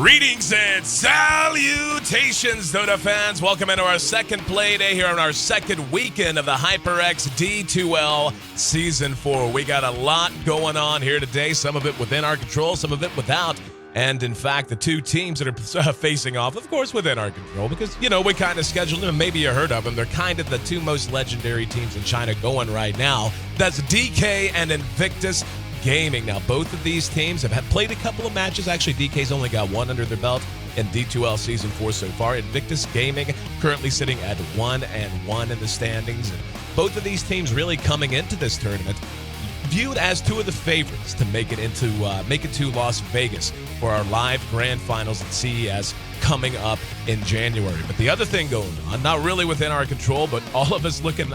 Greetings and salutations, Dota fans. Welcome into our second play day here on our second weekend of the HyperX D2L Season 4. We got a lot going on here today, some of it within our control, some of it without. And in fact, the two teams that are facing off, of course, within our control, because, you know, we kind of scheduled them, maybe you heard of them. They're kind of the two most legendary teams in China going right now. That's DK and Invictus Gaming. Now, both of these teams have played a couple of matches. Actually, DK's only got one under their belt in D2L Season 4 so far. Invictus Gaming currently sitting at 1-1 in the standings. And both of these teams really coming into this tournament viewed as two of the favorites to make it to Las Vegas for our live grand finals at CES coming up in January. But the other thing going on, not really within our control, but all of us looking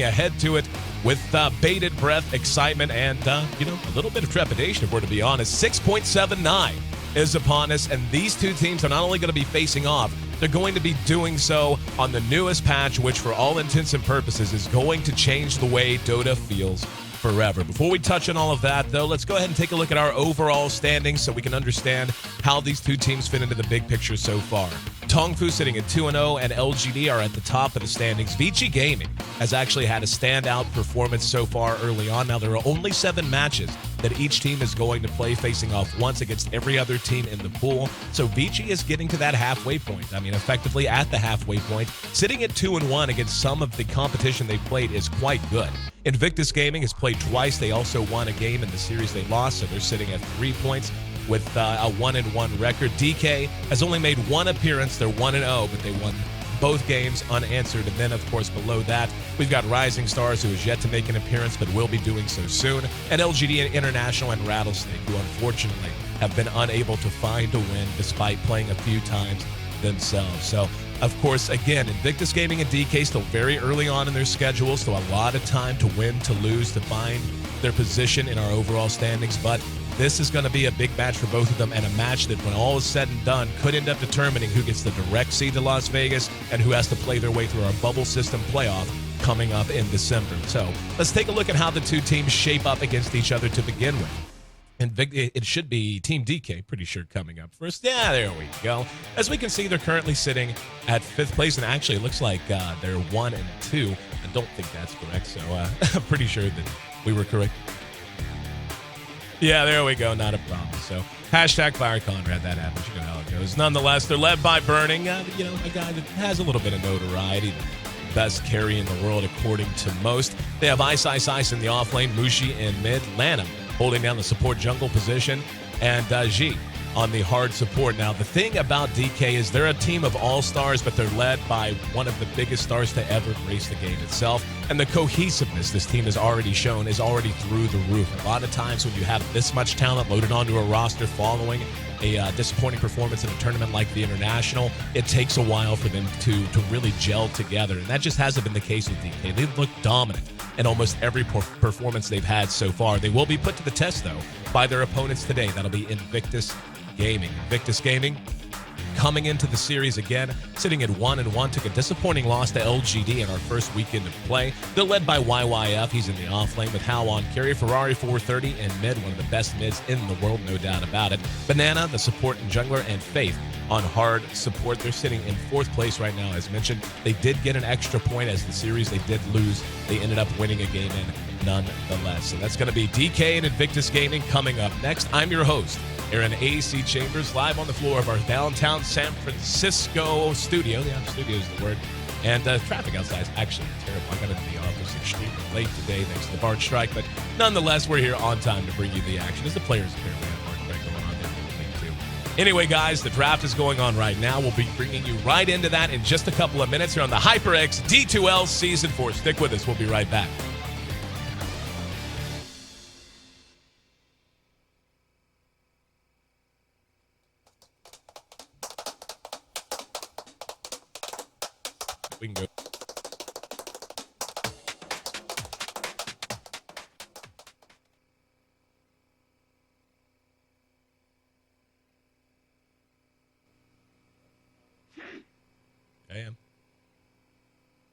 ahead to it with bated breath, excitement, and a little bit of trepidation, if we're to be honest. 6.79 is upon us, and these two teams are not only going to be facing off, they're going to be doing so on the newest patch, which for all intents and purposes is going to change the way Dota feels forever. Before we touch on all of that, though, let's go ahead and take a look at our overall standings so we can understand how these two teams fit into the big picture so far. Tongfu sitting at 2-0, and LGD are at the top of the standings. Vici Gaming has actually had a standout performance so far early on. Now, there are only 7 matches that each team is going to play, facing off once against every other team in the pool. So Vici is getting to that halfway point. I mean, effectively at the halfway point. Sitting at 2-1 against some of the competition they've played is quite good. Invictus Gaming has played twice. They also won a game in the series they lost, so they're sitting at 3 points with a 1-1 record. DK has only made one appearance. They're 1-0, but they won both games unanswered. And then, of course, below that, we've got Rising Stars, who has yet to make an appearance, but will be doing so soon, and LGD International and Rattlesnake, who unfortunately have been unable to find a win despite playing a few times themselves. So, of course, again, Invictus Gaming and DK still very early on in their schedule, so a lot of time to win, to lose, to find their position in our overall standings. But this is going to be a big match for both of them, and a match that, when all is said and done, could end up determining who gets the direct seed to Las Vegas and who has to play their way through our bubble system playoff coming up in December. So let's take a look at how the two teams shape up against each other to begin with. It should be Team DK, pretty sure, coming up first. Yeah, there we go. As we can see, they're currently sitting at 5th place, and actually it looks like they're 1-2. I don't think that's correct, so I'm pretty sure that we were correct. Yeah, there we go. Not a problem. So, hashtag Fire Conrad, that happens. You know how it goes. Nonetheless, they're led by Burning, a guy that has a little bit of notoriety. The best carry in the world, according to most. They have Ice in the off lane, Mushi in mid, Lanham holding down the support jungle position, and Ji on the hard support. Now, the thing about DK is they're a team of all-stars, but they're led by one of the biggest stars to ever grace the game itself. And the cohesiveness this team has already shown is already through the roof. A lot of times when you have this much talent loaded onto a roster following a disappointing performance in a tournament like the International, it takes a while for them to really gel together. And that just hasn't been the case with DK. They've looked dominant in almost every performance they've had so far. They will be put to the test, though, by their opponents today. That'll be Invictus Gaming. Invictus Gaming coming into the series again, sitting at 1-1, took a disappointing loss to LGD in our first weekend of play. They're led by YYF. He's in the off lane with Hal on carry, Ferrari 430, and mid, one of the best mids in the world, no doubt about it. Banana, the support and jungler, and Faith on hard support. They're sitting in 4th place right now. As mentioned, they did get an extra point as the series they did lose. They ended up winning a game in nonetheless. So that's going to be DK and Invictus Gaming coming up next. I'm your host, Aaron A.C. Chambers, live on the floor of our downtown San Francisco studio. Yeah, studio is the word. And traffic outside is actually terrible. I got into the office extremely late today thanks to the BART strike. But nonetheless, we're here on time to bring you the action as the players apparently have BART strike going on there. Anyway, guys, the draft is going on right now. We'll be bringing you right into that in just a couple of minutes here on the HyperX D2L Season 4. Stick with us. We'll be right back. We can go. I am.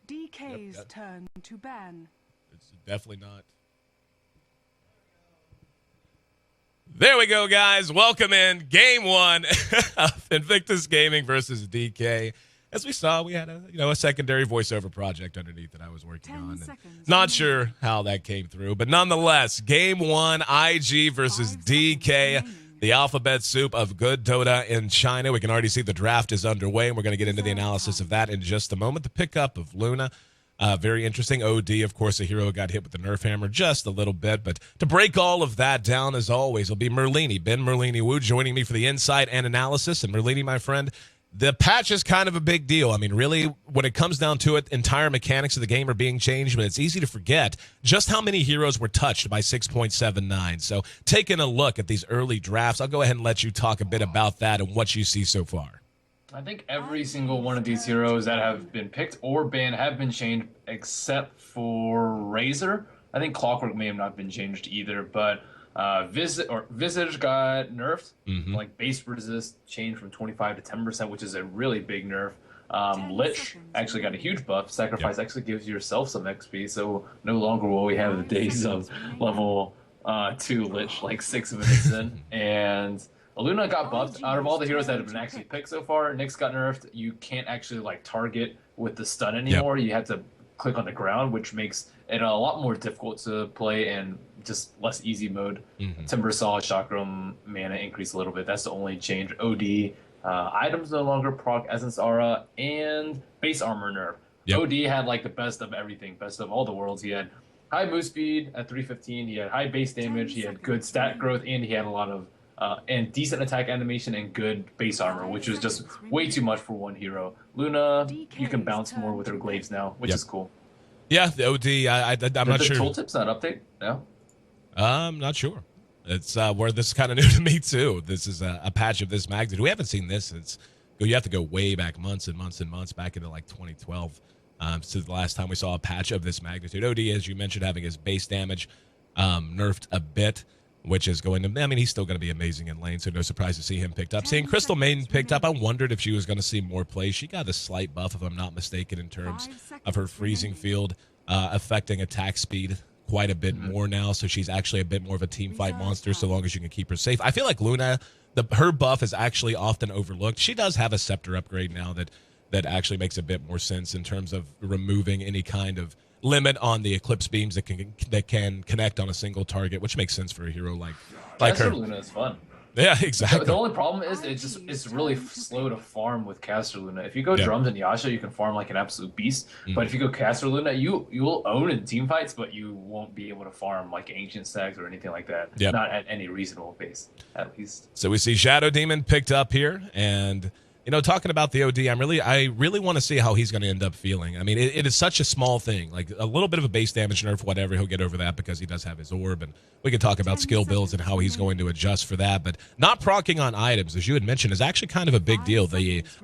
DK's turn to ban. It's definitely not. There we go, guys. Welcome in game one of Invictus Gaming versus DK. As we saw, we had a secondary voiceover project underneath that I was working on. Not sure how that came through, but nonetheless, game one, IG versus DK, the alphabet soup of good Dota in China. We can already see the draft is underway, and we're going to get into the analysis of that in just a moment. The pickup of Luna. Very interesting. OD, of course, a hero got hit with the Nerf hammer just a little bit. But to break all of that down, as always, will be Merlini, Ben Merlini Wu, joining me for the insight and analysis. And Merlini, my friend, the patch is kind of a big deal. I mean, really, when it comes down to it, entire mechanics of the game are being changed, but it's easy to forget just how many heroes were touched by 6.79. So taking a look at these early drafts, I'll go ahead and let you talk a bit about that and what you see so far. I think every single one of these heroes that have been picked or banned have been changed except for Razor. I think Clockwork may have not been changed either, but Visage got nerfed. Like base resist changed from 25 to 10%, which is a really big nerf. Lich actually got a huge buff. Sacrifice actually gives yourself some XP, so no longer will we have the days of level 2 Lich like 6 minutes in. And Luna got buffed. Out of all the heroes that have been actually picked so far, Nyx got nerfed. You can't actually like target with the stun anymore. You have to click on the ground, which makes it a lot more difficult to play and just less easy mode. Timbersaw, Chakram, mana increase a little bit. That's the only change. OD, items no longer proc Essence Aura, and base armor nerf. OD had like the best of everything, best of all the worlds. He had high move speed at 315. He had high base damage. He had good stat growth, and he had a lot of and decent attack animation and good base armor, which was just way too much for one hero. Luna, you can bounce more with her glaives now, which is cool. Yeah, the OD, I'm not sure. Did the tooltips not update? No? I'm not sure. It's where this is kind of new to me, too. This is a patch of this magnitude. We haven't seen this since, you have to go way back months and months and months, back into like 2012. So the last time we saw a patch of this magnitude. OD, as you mentioned, having his base damage nerfed a bit, which is going to, I mean, he's still going to be amazing in lane, so no surprise to see him picked up. Seeing Crystal Maiden picked up, I wondered if she was going to see more play. She got a slight buff, if I'm not mistaken, in terms of her freezing field affecting attack speed quite a bit more now, so she's actually a bit more of a team fight monster so long as you can keep her safe. I feel like Luna, her buff is actually often overlooked. She does have a scepter upgrade now that actually makes a bit more sense in terms of removing any kind of limit on the Eclipse beams that can connect on a single target, which makes sense for a hero like her. Luna is fun. Yeah, exactly. The only problem is it's really slow to farm with Caster Luna. If you go Drums and Yasha, you can farm like an absolute beast. But if you go Caster Luna, you'll own in team fights, but you won't be able to farm like Ancient Stacks or anything like that. Not at any reasonable pace, at least. So we see Shadow Demon picked up here, and talking about the OD, I really want to see how he's going to end up feeling. I mean, it is such a small thing, like a little bit of a base damage nerf, whatever. He'll get over that because he does have his orb, and we can talk about skill builds and how he's going to adjust for that. But not proccing on items, as you had mentioned, is actually kind of a big deal.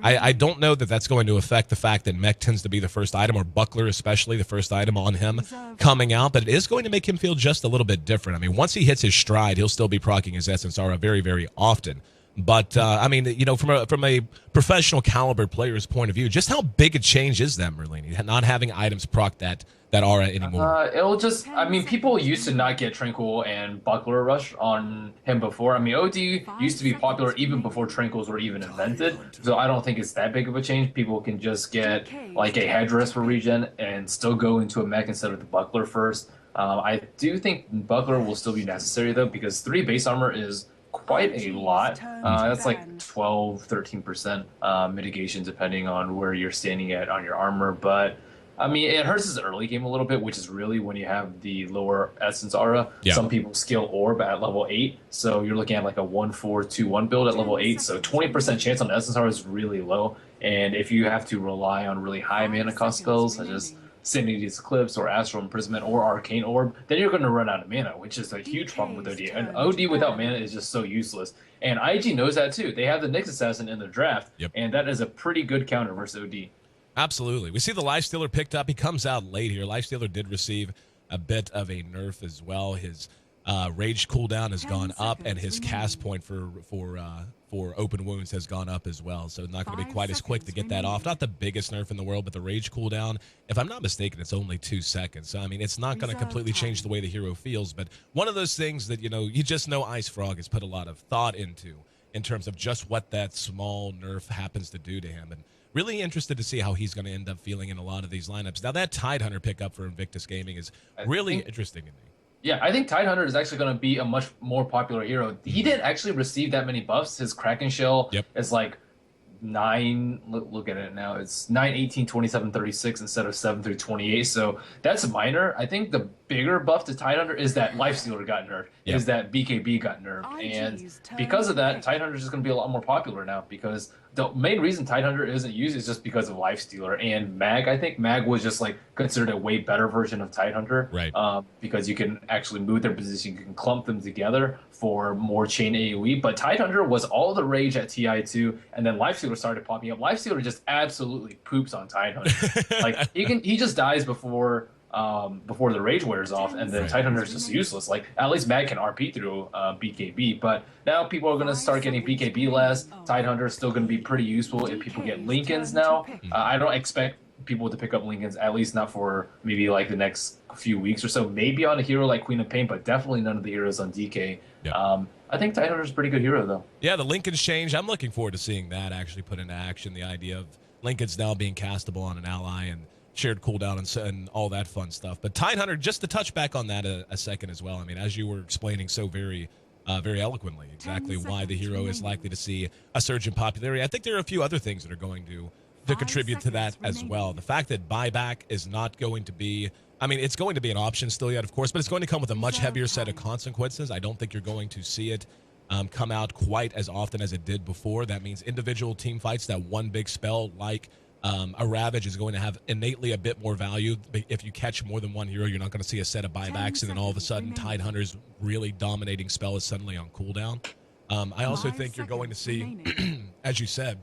I don't know that that's going to affect the fact that Mech tends to be the first item, or Buckler especially the first item on him coming out, but it is going to make him feel just a little bit different. I mean, once he hits his stride, he'll still be proccing his Essence Aura very, very often. But, I mean, from a professional caliber player's point of view, just how big a change is that, Merlini, not having items proc that aura anymore? It'll just, I mean, people used to not get Tranquil and Buckler Rush on him before. I mean, OD used to be popular even before Tranquils were even invented, so I don't think it's that big of a change. People can just get, like, a headdress for regen and still go into a mech instead of the Buckler first. I do think Buckler will still be necessary, though, because 3 base armor is quite a lot. That's like 12-13% mitigation depending on where you're standing at on your armor. But I mean, it hurts his early game a little bit, which is really when you have the lower Essence Aura. Some people skill Orb at level 8, so you're looking at like a 1-4-2-1 build at level 8. So 20% chance on Essence Aura is really low. And if you have to rely on really high mana cost spells such as Sinity's Eclipse or Astral Imprisonment or Arcane Orb, then you're going to run out of mana, which is a huge problem with OD. And OD without mana is just so useless. And IG knows that too. They have the Nyx Assassin in the draft, and that is a pretty good counter versus OD. Absolutely. We see the Lifestealer picked up. He comes out late here. Lifestealer did receive a bit of a nerf as well. His Rage cooldown has gone up, and his cast point for open wounds has gone up as well. So not going to be quite as quick to get that off. Not the biggest nerf in the world, but the rage cooldown, if I'm not mistaken, it's only 2 seconds. So I mean, it's not going to completely change the way the hero feels, but one of those things that you just know Ice Frog has put a lot of thought into in terms of just what that small nerf happens to do to him. And really interested to see how he's going to end up feeling in a lot of these lineups. Now, that Tidehunter pickup for Invictus Gaming is really interesting to me. Yeah, I think Tidehunter is actually going to be a much more popular hero. He didn't actually receive that many buffs. His Kraken Shell is like 9, look at it now, it's 9, 18, 27, 36 instead of 7 through 28, so that's minor. I think the bigger buff to Tidehunter is that Lifestealer got nerfed, is that BKB got nerfed, and because of that, Tidehunter is just going to be a lot more popular now, because the main reason Tidehunter isn't used is just because of Lifestealer and Mag. I think Mag was just like considered a way better version of Tidehunter, right? Because you can actually move their position, you can clump them together for more chain AoE. But Tidehunter was all the rage at TI2, and then Lifestealer started popping up. Lifestealer just absolutely poops on Tidehunter. Like he just dies before the rage wears off, and then Tidehunter is just useless. Like at least Mag can RP through BKB, but now people are going to start getting BKB less. Tidehunter is still going to be pretty useful if people get Lincolns now. I don't expect people to pick up Lincolns, at least not for maybe like the next few weeks or so. Maybe on a hero like Queen of Pain, but definitely none of the heroes on DK. I think Tidehunter is a pretty good hero, though. Yeah, the Lincoln's change. I'm looking forward to seeing that actually put into action. The idea of Lincoln's now being castable on an ally and shared cooldown and all that fun stuff. But Tidehunter, just to touch back on that a second as well. I mean, as you were explaining so very eloquently exactly why the hero is likely to see a surge in popularity, I think there are a few other things that are going to contribute to that as well. The fact that buyback is not going to be, I mean, it's going to be an option still yet, of course, but it's going to come with a much heavier set of consequences. I don't think you're going to see it come out quite as often as it did before. That means individual team fights, that one big spell like a Ravage is going to have innately a bit more value. If you catch more than one hero, you're not going to see a set of buybacks, and then all of a sudden Tidehunter's really dominating spell is suddenly on cooldown. I also think you're going to see, as you said,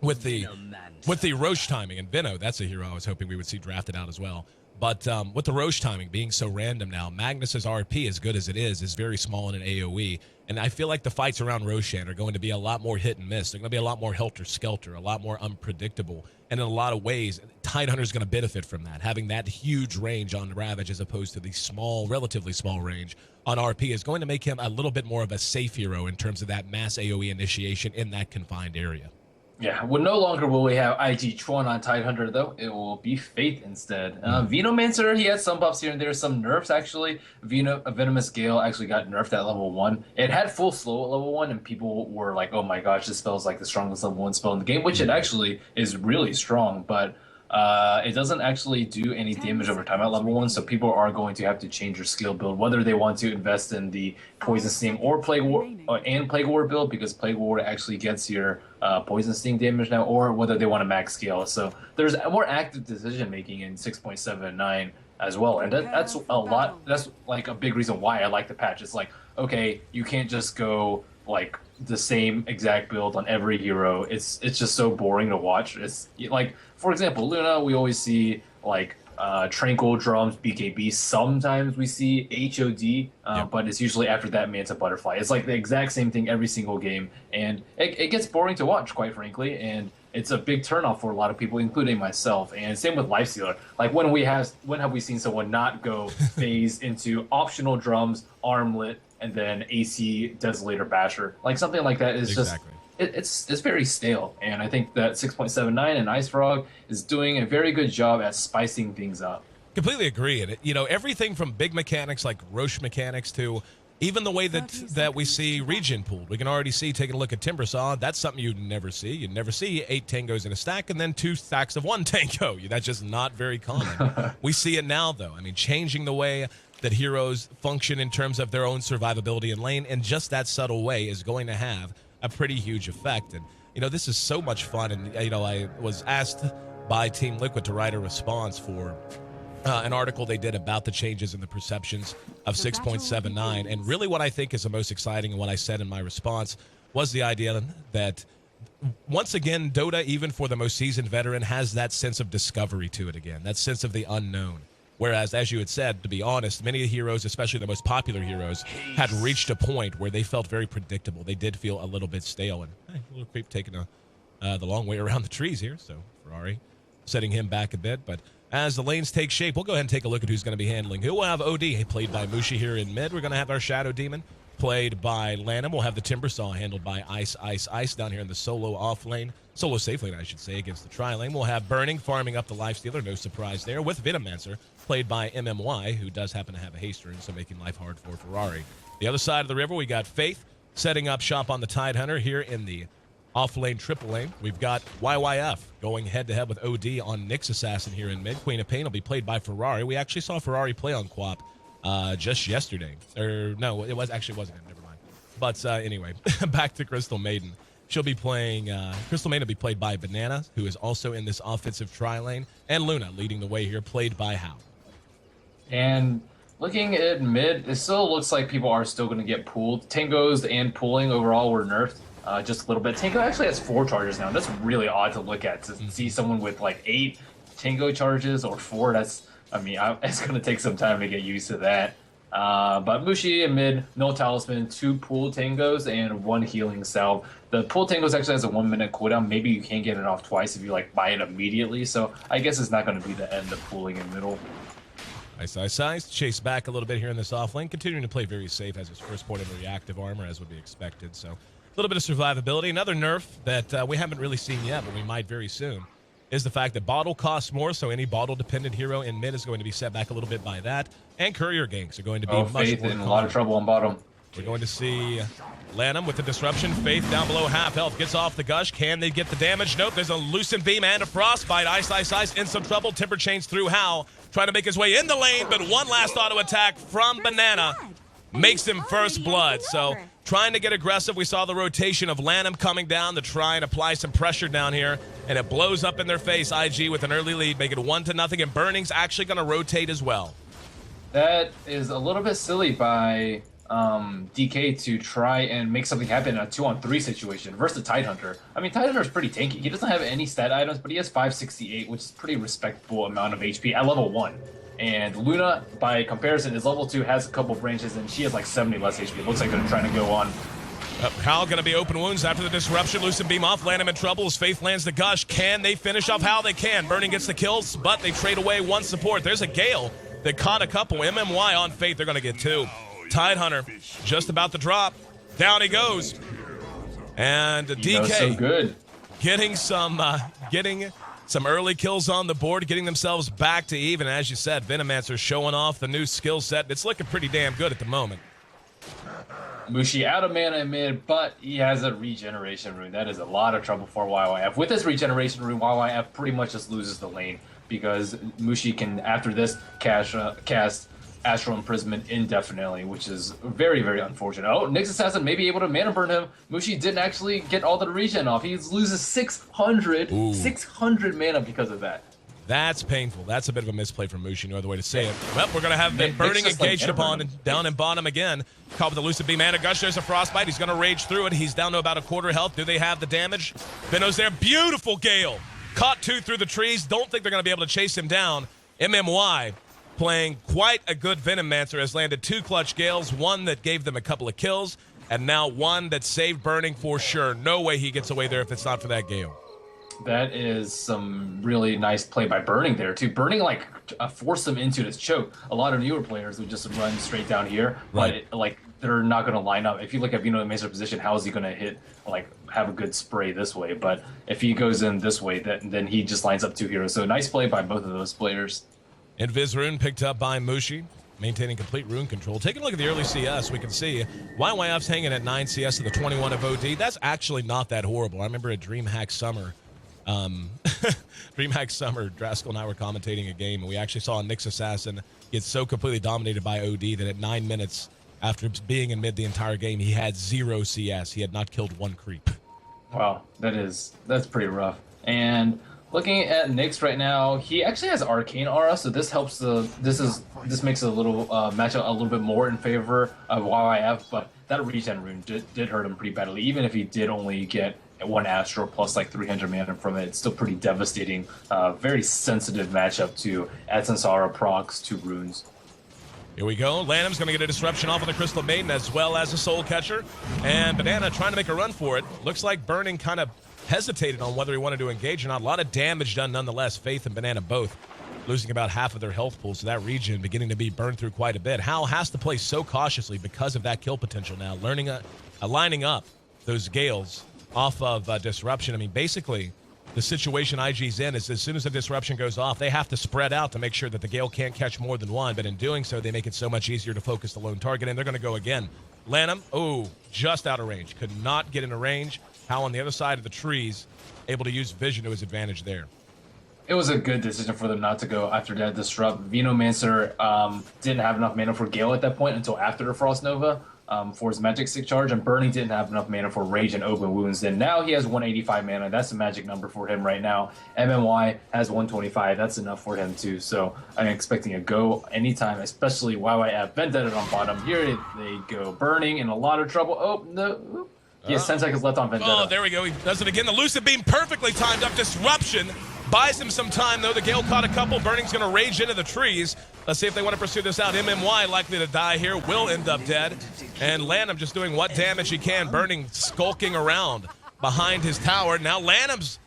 with the Roche timing, and Vino, that's a hero I was hoping we would see drafted out as well. But with the Roche timing being so random now, Magnus's RP, as good as it is very small in an AoE. And I feel like the fights around Roshan are going to be a lot more hit and miss. They're going to be a lot more helter-skelter, a lot more unpredictable. And in a lot of ways, Tidehunter is going to benefit from that. Having that huge range on Ravage as opposed to the small, relatively small range on RP is going to make him a little bit more of a safe hero in terms of that mass AoE initiation in that confined area. Yeah, well, no longer will we have IG Chuan on Tidehunter, though. It will be Faith instead. Venomancer, he had some buffs here and there, some nerfs, actually. Venomous Gale actually got nerfed at level 1. It had full slow at level 1, and people were like, oh my gosh, this spell is like the strongest level 1 spell in the game, which it actually is really strong, but it doesn't actually do any damage over time at level 1, so people are going to have to change their skill build, whether they want to invest in the Poison Sting or Plague War build, because Plague War actually gets your Poison Sting damage now, or whether they want to max scale. So there's more active decision making in 6.79 as well, and that's a lot. That's like a big reason why I like the patch. It's like, okay, you can't just go like the same exact build on every hero. It's just so boring to watch. It's like, for example, Luna, we always see like Tranquil Drums, BKB. Sometimes we see HOD, but it's usually after that Manta Butterfly. It's like the exact same thing every single game, and it gets boring to watch, quite frankly, and it's a big turnoff for a lot of people, including myself. And same with Lifestealer. Like when have we seen someone not go phase into optional drums, armlet, and then AC Desolator Basher? Like something like that is just it's very stale. And I think that 6.79 and Ice Frog is doing a very good job at spicing things up. Completely agree. And everything from big mechanics like Roche mechanics to even the way that we see regen pooled. We can already see, taking a look at Timbersaw, that's something you'd never see. You'd never see 8 tangos in a stack and then 2 stacks of 1 tango. That's just not very common. We see it now, though. I mean, changing the way that heroes function in terms of their own survivability in lane in just that subtle way is going to have a pretty huge effect. And, this is so much fun. And, I was asked by Team Liquid to write a response for an article they did about the changes in the perceptions of 6.79. And really what I think is the most exciting and what I said in my response was the idea that once again, Dota, even for the most seasoned veteran, has that sense of discovery to it again, that sense of the unknown. Whereas, as you had said, to be honest, many of the heroes, especially the most popular heroes, had reached a point where they felt very predictable. They did feel a little bit stale. And hey, a little creep taking the long way around the trees here. So Ferrari setting him back a bit. But as the lanes take shape, we'll go ahead and take a look at who's going to be handling who. We'll have OD played by Mushi here in mid. We're going to have our Shadow Demon played by Lanham. We'll have the Timbersaw handled by Ice down here in the solo off lane. Solo safe lane, I should say, against the tri lane. We'll have Burning farming up the Lifestealer. No surprise there. With Venomancer played by MMY, who does happen to have a haste rune, so making life hard for Ferrari. The other side of the river, we got Faith setting up shop on the Tidehunter here in the off lane, triple lane. We've got YYF going head-to-head with OD on Nyx Assassin here in mid. Queen of Pain will be played by Ferrari. We actually saw Ferrari play on Quap just yesterday. Or no, it wasn't him. Never mind. But anyway, back to Crystal Maiden. She'll be playing, Crystal Maiden will be played by Banana, who is also in this offensive tri-lane. And Luna leading the way here, played by Hao. And looking at mid, it still looks like people are still going to get pooled. Tangos and pooling overall were nerfed just a little bit. Tango actually has 4 charges now. That's really odd to look at, to see someone with like 8 Tango charges or 4. That's, I mean, it's going to take some time to get used to that. But Mushi in mid, no talisman, 2 pool tangos, and 1 healing salve. The pool tangos actually has a 1-minute cooldown. Maybe you can get it off twice if you like buy it immediately. So I guess it's not going to be the end of pooling in middle. Ice. Chase back a little bit here in this off lane, continuing to play very safe as his first point of reactive armor, as would be expected. So a little bit of survivability. Another nerf that we haven't really seen yet, but we might very soon, is the fact that bottle costs more, so any bottle-dependent hero in mid is going to be set back a little bit by that. And courier ganks are going to be much Faith more in a lot of trouble on bottom. We're going to see Lanham with the disruption. Faith down below half health. Gets off the gush. Can they get the damage? Nope. There's a Lucent Beam and a Frostbite. Ice. In some trouble. Temper Chains through Hao. Trying to make his way in the lane, but one last auto attack from Banana makes him first blood. So trying to get aggressive. We saw the rotation of Lanham coming down to try and apply some pressure down here, and it blows up in their face. IG with an early lead, make it 1-0, and Burning's actually going to rotate as well. That is a little bit silly by DK to try and make something happen in a 2-on-3 situation versus the Tidehunter. I mean, Tidehunter is pretty tanky. He doesn't have any stat items, but he has 568, which is a pretty respectable amount of HP at level 1. And Luna, by comparison, is level 2, has a couple branches, and she has like 70 less HP. It looks like they're trying to go on. Hal going to be open wounds after the disruption. Lucent Beam off. Lanham in trouble as Faith lands the gush. Can they finish off Hal? They can. Burning gets the kills, but they trade away 1 support. There's a Gale that caught a couple. MMY on Faith. They're going to get 2. Tidehunter just about to drop. Down he goes. And DK so good. getting some early kills on the board, getting themselves back to even. As you said, Venomancer showing off the new skill set. It's looking pretty damn good at the moment. Mushi out of mana in mid, but he has a regeneration rune. That is a lot of trouble for YYF. With his regeneration rune, YYF pretty much just loses the lane because Mushi can, after this, cast Astral Imprisonment indefinitely, which is very, very unfortunate. Oh, Nyx Assassin may be able to mana burn him. Mushi didn't actually get all the regen off. He loses 600 mana because of that. That's painful. That's a bit of a misplay from Mushi, no other way to say it. Well, we're going to have Burning engaged upon and down in bottom again. Caught with the Lucid Beam and a Gush. There's a Frostbite. He's going to rage through it. He's down to about a quarter health. Do they have the damage? Veno's there. Beautiful Gale. Caught 2 through the trees. Don't think they're going to be able to chase him down. MMY playing quite a good Venomancer has landed 2 clutch Gales, 1 that gave them a couple of kills, and now 1 that saved Burning for sure. No way he gets away there if it's not for that Gale. That is some really nice play by Burning there, too. Burning, like, forced them into this choke. A lot of newer players would just run straight down here, right. But, they're not going to line up. If you look at Venomancer's position, how is he going to hit, have a good spray this way? But if he goes in this way, then he just lines up 2 heroes. So nice play by both of those players. Invis rune picked up by Mushi, maintaining complete rune control. Taking a look at the early CS, we can see YYF's hanging at 9 CS to the 21 of OD. That's actually not that horrible. I remember at DreamHack Summer, Draskell and I were commentating a game, and we actually saw a Nyx Assassin get so completely dominated by OD that at 9 minutes after being in mid the entire game, he had 0 CS. He had not killed 1 creep. Wow, that's pretty rough. And looking at Nyx right now, he actually has Arcane Aura, so this helps this makes a little matchup a little bit more in favor of YYF, but that regen rune did hurt him pretty badly. Even if he did only get one Astro plus like 300 mana from it. It's still pretty devastating. Very sensitive matchup to add Sansara procs to runes. Here we go. Lanham's going to get a disruption off of the Crystal Maiden as well as a Soul Catcher. And Banana trying to make a run for it. Looks like Burning kind of hesitated on whether he wanted to engage or not. A lot of damage done nonetheless. Faith and Banana both losing about half of their health pool. So that region beginning to be burned through quite a bit. Hal has to play so cautiously because of that kill potential now. Lining up those Gales off of disruption. I mean, basically, the situation IG's in is as soon as the disruption goes off, they have to spread out to make sure that the Gale can't catch more than one. But in doing so, they make it so much easier to focus the lone target. And they're going to go again. Lanham, just out of range. Could not get into range. Hal on the other side of the trees, able to use vision to his advantage there. It was a good decision for them not to go after that disrupt. Venomancer didn't have enough mana for Gale at that point until after the Frost Nova. For his magic stick charge, and Burning didn't have enough mana for Rage and Open Wounds. Then now he has 185 mana. That's the magic number for him right now. MMY has 125. That's enough for him too. So I'm expecting a go anytime, especially YYF Vendetta on bottom. Here they go. Burning in a lot of trouble. Oh, no. He has 10 seconds left on Vendetta. Oh, there we go. He does it again. The Lucid Beam perfectly timed up. Disruption buys him some time, though. The Gale caught a couple. Burning's going to rage into the trees. Let's see if they want to pursue this out. MMY likely to die here. Will end up dead. And Lanham just doing what damage he can. Burning skulking around behind his tower. Now Lanham's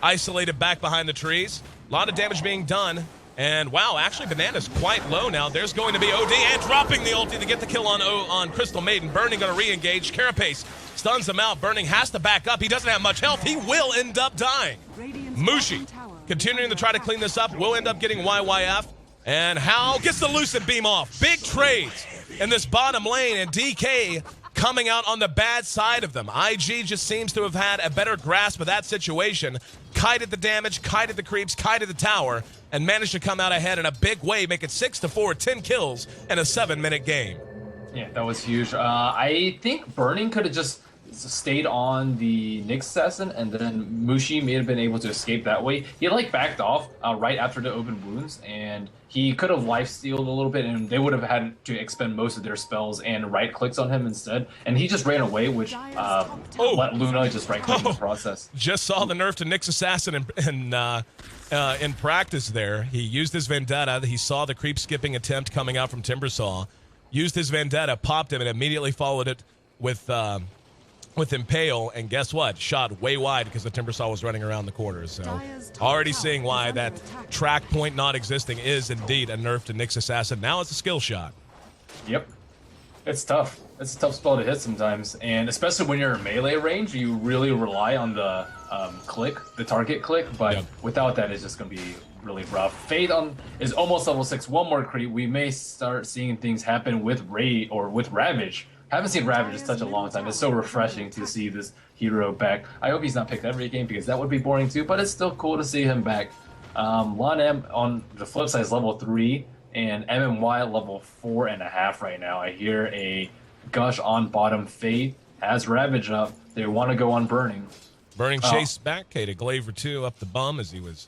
isolated back behind the trees. A lot of damage being done. And wow, actually Banana's quite low now. There's going to be OD and dropping the ulti to get the kill on Crystal Maiden. Burning going to re-engage. Carapace stuns him out. Burning has to back up. He doesn't have much health. He will end up dying. Mushi continuing to try to clean this up. Will end up getting YYF. And Hal gets the Lucid Beam off. Big trades in this bottom lane. And DK coming out on the bad side of them. IG just seems to have had a better grasp of that situation. Kited the damage, kited the creeps, kited the tower, and managed to come out ahead in a big way, make it 6-4, 10 kills in a 7-minute game. Yeah, that was huge. I think Burning could have just stayed on the Nyx Assassin, and then Mushi may have been able to escape that way. He like backed off right after the open wounds, and he could have lifestealed a little bit, and they would have had to expend most of their spells and right clicks on him instead. And he just ran away, which let Luna just right click in the process. Just saw the nerf to Nyx Assassin in practice there. He used his Vendetta. He saw the creep skipping attempt coming out from Timbersaw, used his Vendetta, popped him, and immediately followed it with Impale, and guess what? Shot way wide because the Timbersaw was running around the corner. So already seeing why that track point not existing is indeed a nerf to Nyx Assassin. Now it's a skill shot. Yep. It's tough. It's a tough spell to hit sometimes. And especially when you're in melee range, you really rely on the the target click. But without that, it's just going to be really rough. Fade is almost level 6. One more creep. We may start seeing things happen with with Ravage. I haven't seen Ravage in such a long time. It's so refreshing to see this hero back. I hope he's not picked every game because that would be boring too, but it's still cool to see him back. Lon on the flip side is level 3, and MMY level 4.5 right now. I hear a Gush on bottom. Fate has Ravage up. They want to go on Burning. Burning chase back, to Glaver 2 up the bum as he was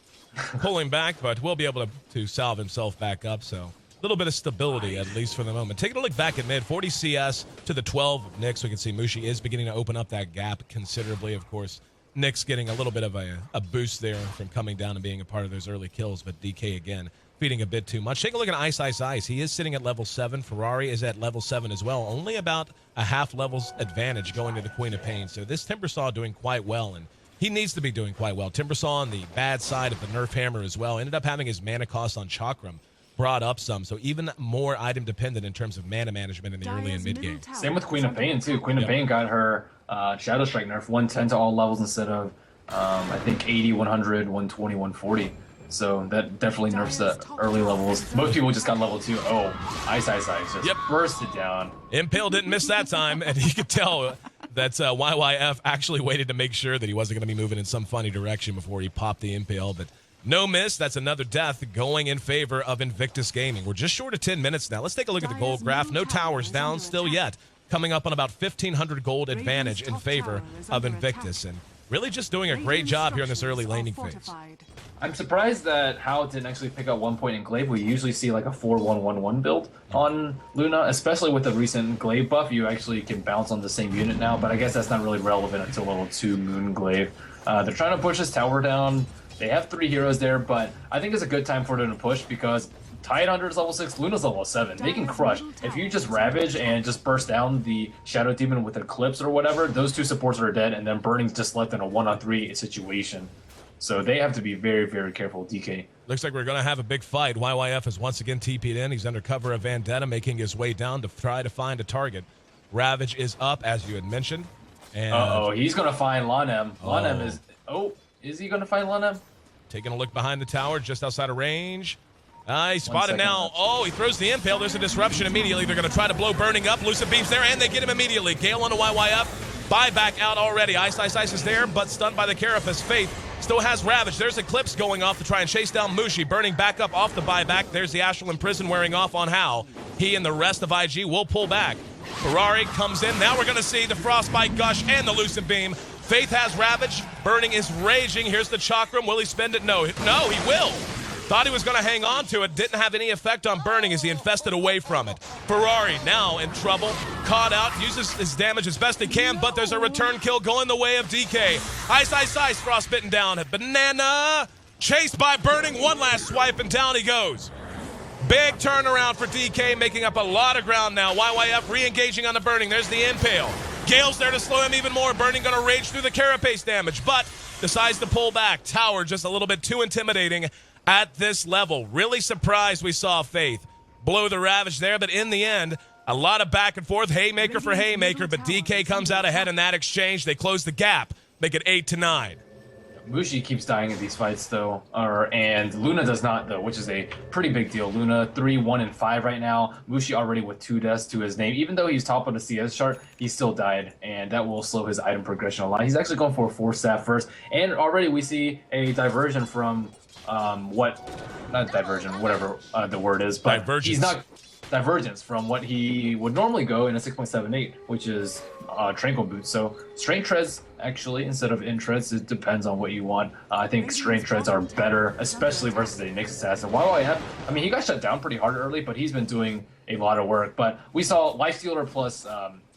pulling back, but will be able to salve himself back up, so little bit of stability, at least for the moment. Taking a look back at mid, 40 CS to the 12 of Nyx. We can see Mushi is beginning to open up that gap considerably. Of course, Nyx getting a little bit of a boost there from coming down and being a part of those early kills, but DK again feeding a bit too much. Take a look at Ice. He is sitting at level 7. Ferrari is at level 7 as well. Only about a half level's advantage going to the Queen of Pain. So this Timbersaw doing quite well, and he needs to be doing quite well. Timbersaw on the bad side of the Nerf Hammer as well. Ended up having his mana cost on Chakram brought up some, so even more item dependent in terms of mana management in the early and mid game. Same with Queen of Pain too. Queen of Pain got her Shadow Strike nerf 110 to all levels instead of I think 80, 100, 120, 140. So that definitely nerfs the early levels. Most people just got level 2. Ice just bursted down. Impale didn't miss that time, and you could tell that YYF actually waited to make sure that he wasn't going to be moving in some funny direction before he popped the Impale, but no miss. That's another death going in favor of Invictus Gaming. We're just short of 10 minutes now. Let's take a look at the gold graph. No towers down still yet. Coming up on about 1,500 gold advantage in favor of Invictus. And Really just doing a great job here in this early laning phase. I'm surprised that Hao didn't actually pick up 1 point in Glaive. We usually see like a 4-1-1-1 build on Luna, especially with the recent Glaive buff. You actually can bounce on the same unit now, but I guess that's not really relevant until level 2 Moon Glaive. They're trying to push this tower down. They have 3 heroes there, but I think it's a good time for them to push because Tidehunter is level 6, Luna's level 7. They can crush. If you just Ravage and just burst down the Shadow Demon with Eclipse or whatever, those 2 supports are dead, and then Burning's just left in a 1-on-3 situation. So they have to be very, very careful, DK. Looks like we're going to have a big fight. YYF has once again TP'd in. He's under cover of Vendetta, making his way down to try to find a target. Ravage is up, as you had mentioned. And uh-oh, he's going to find Lanem. Lanem is... Oh, is he going to find Lanem? Taking a look behind the tower, just outside of range. He's spotted now. Oh, he throws the impale. There's a disruption immediately. They're going to try to blow Burning up. Lucid Beam's there, and they get him immediately. Gale onto YYF. Buyback out already. Ice is there, but stunned by the Carapace. Faith still has Ravage. There's Eclipse going off to try and chase down Mushi. Burning back up off the buyback. There's the Astral Imprison wearing off on Hao. He and the rest of IG will pull back. Ferrari comes in. Now we're going to see the Frostbite Gush and the Lucid Beam. Faith has Ravage. Burning is raging. Here's the Chakram. Will he spend it? No, he will. Thought he was going to hang on to it. Didn't have any effect on Burning as he infested away from it. Ferrari now in trouble. Caught out. Uses his damage as best he can, but there's a return kill going the way of DK. Ice. Frostbitten down. Banana. Chased by Burning. One last swipe, and down he goes. Big turnaround for DK, making up a lot of ground now. YYF re-engaging on the Burning. There's the Impale. Gale's there to slow him even more. Burning going to rage through the Carapace damage, but decides to pull back. Tower just a little bit too intimidating at this level. Really surprised we saw Faith blow the Ravage there, but in the end, a lot of back and forth. Haymaker for Haymaker, but DK comes out ahead in that exchange. They close the gap, make it 8-9. Mushi keeps dying in these fights, though, and Luna does not, though, which is a pretty big deal. Luna 3-1-5 right now. Mushi already with 2 deaths to his name. Even though he's top of the CS chart, he still died, and that will slow his item progression a lot. He's actually going for a 4-staff first, and already we see a diversion from not diversion, whatever the word is, but Divergence. He's not divergence from what he would normally go in a 6.78, which is Tranquil Boots. So Strength Treads, actually, instead of In Treads, it depends on what you want. I think Strength Treads are better, especially versus a Nyx Assassin. YYF, I mean, he got shut down pretty hard early, but he's been doing a lot of work. But we saw Lifestealer plus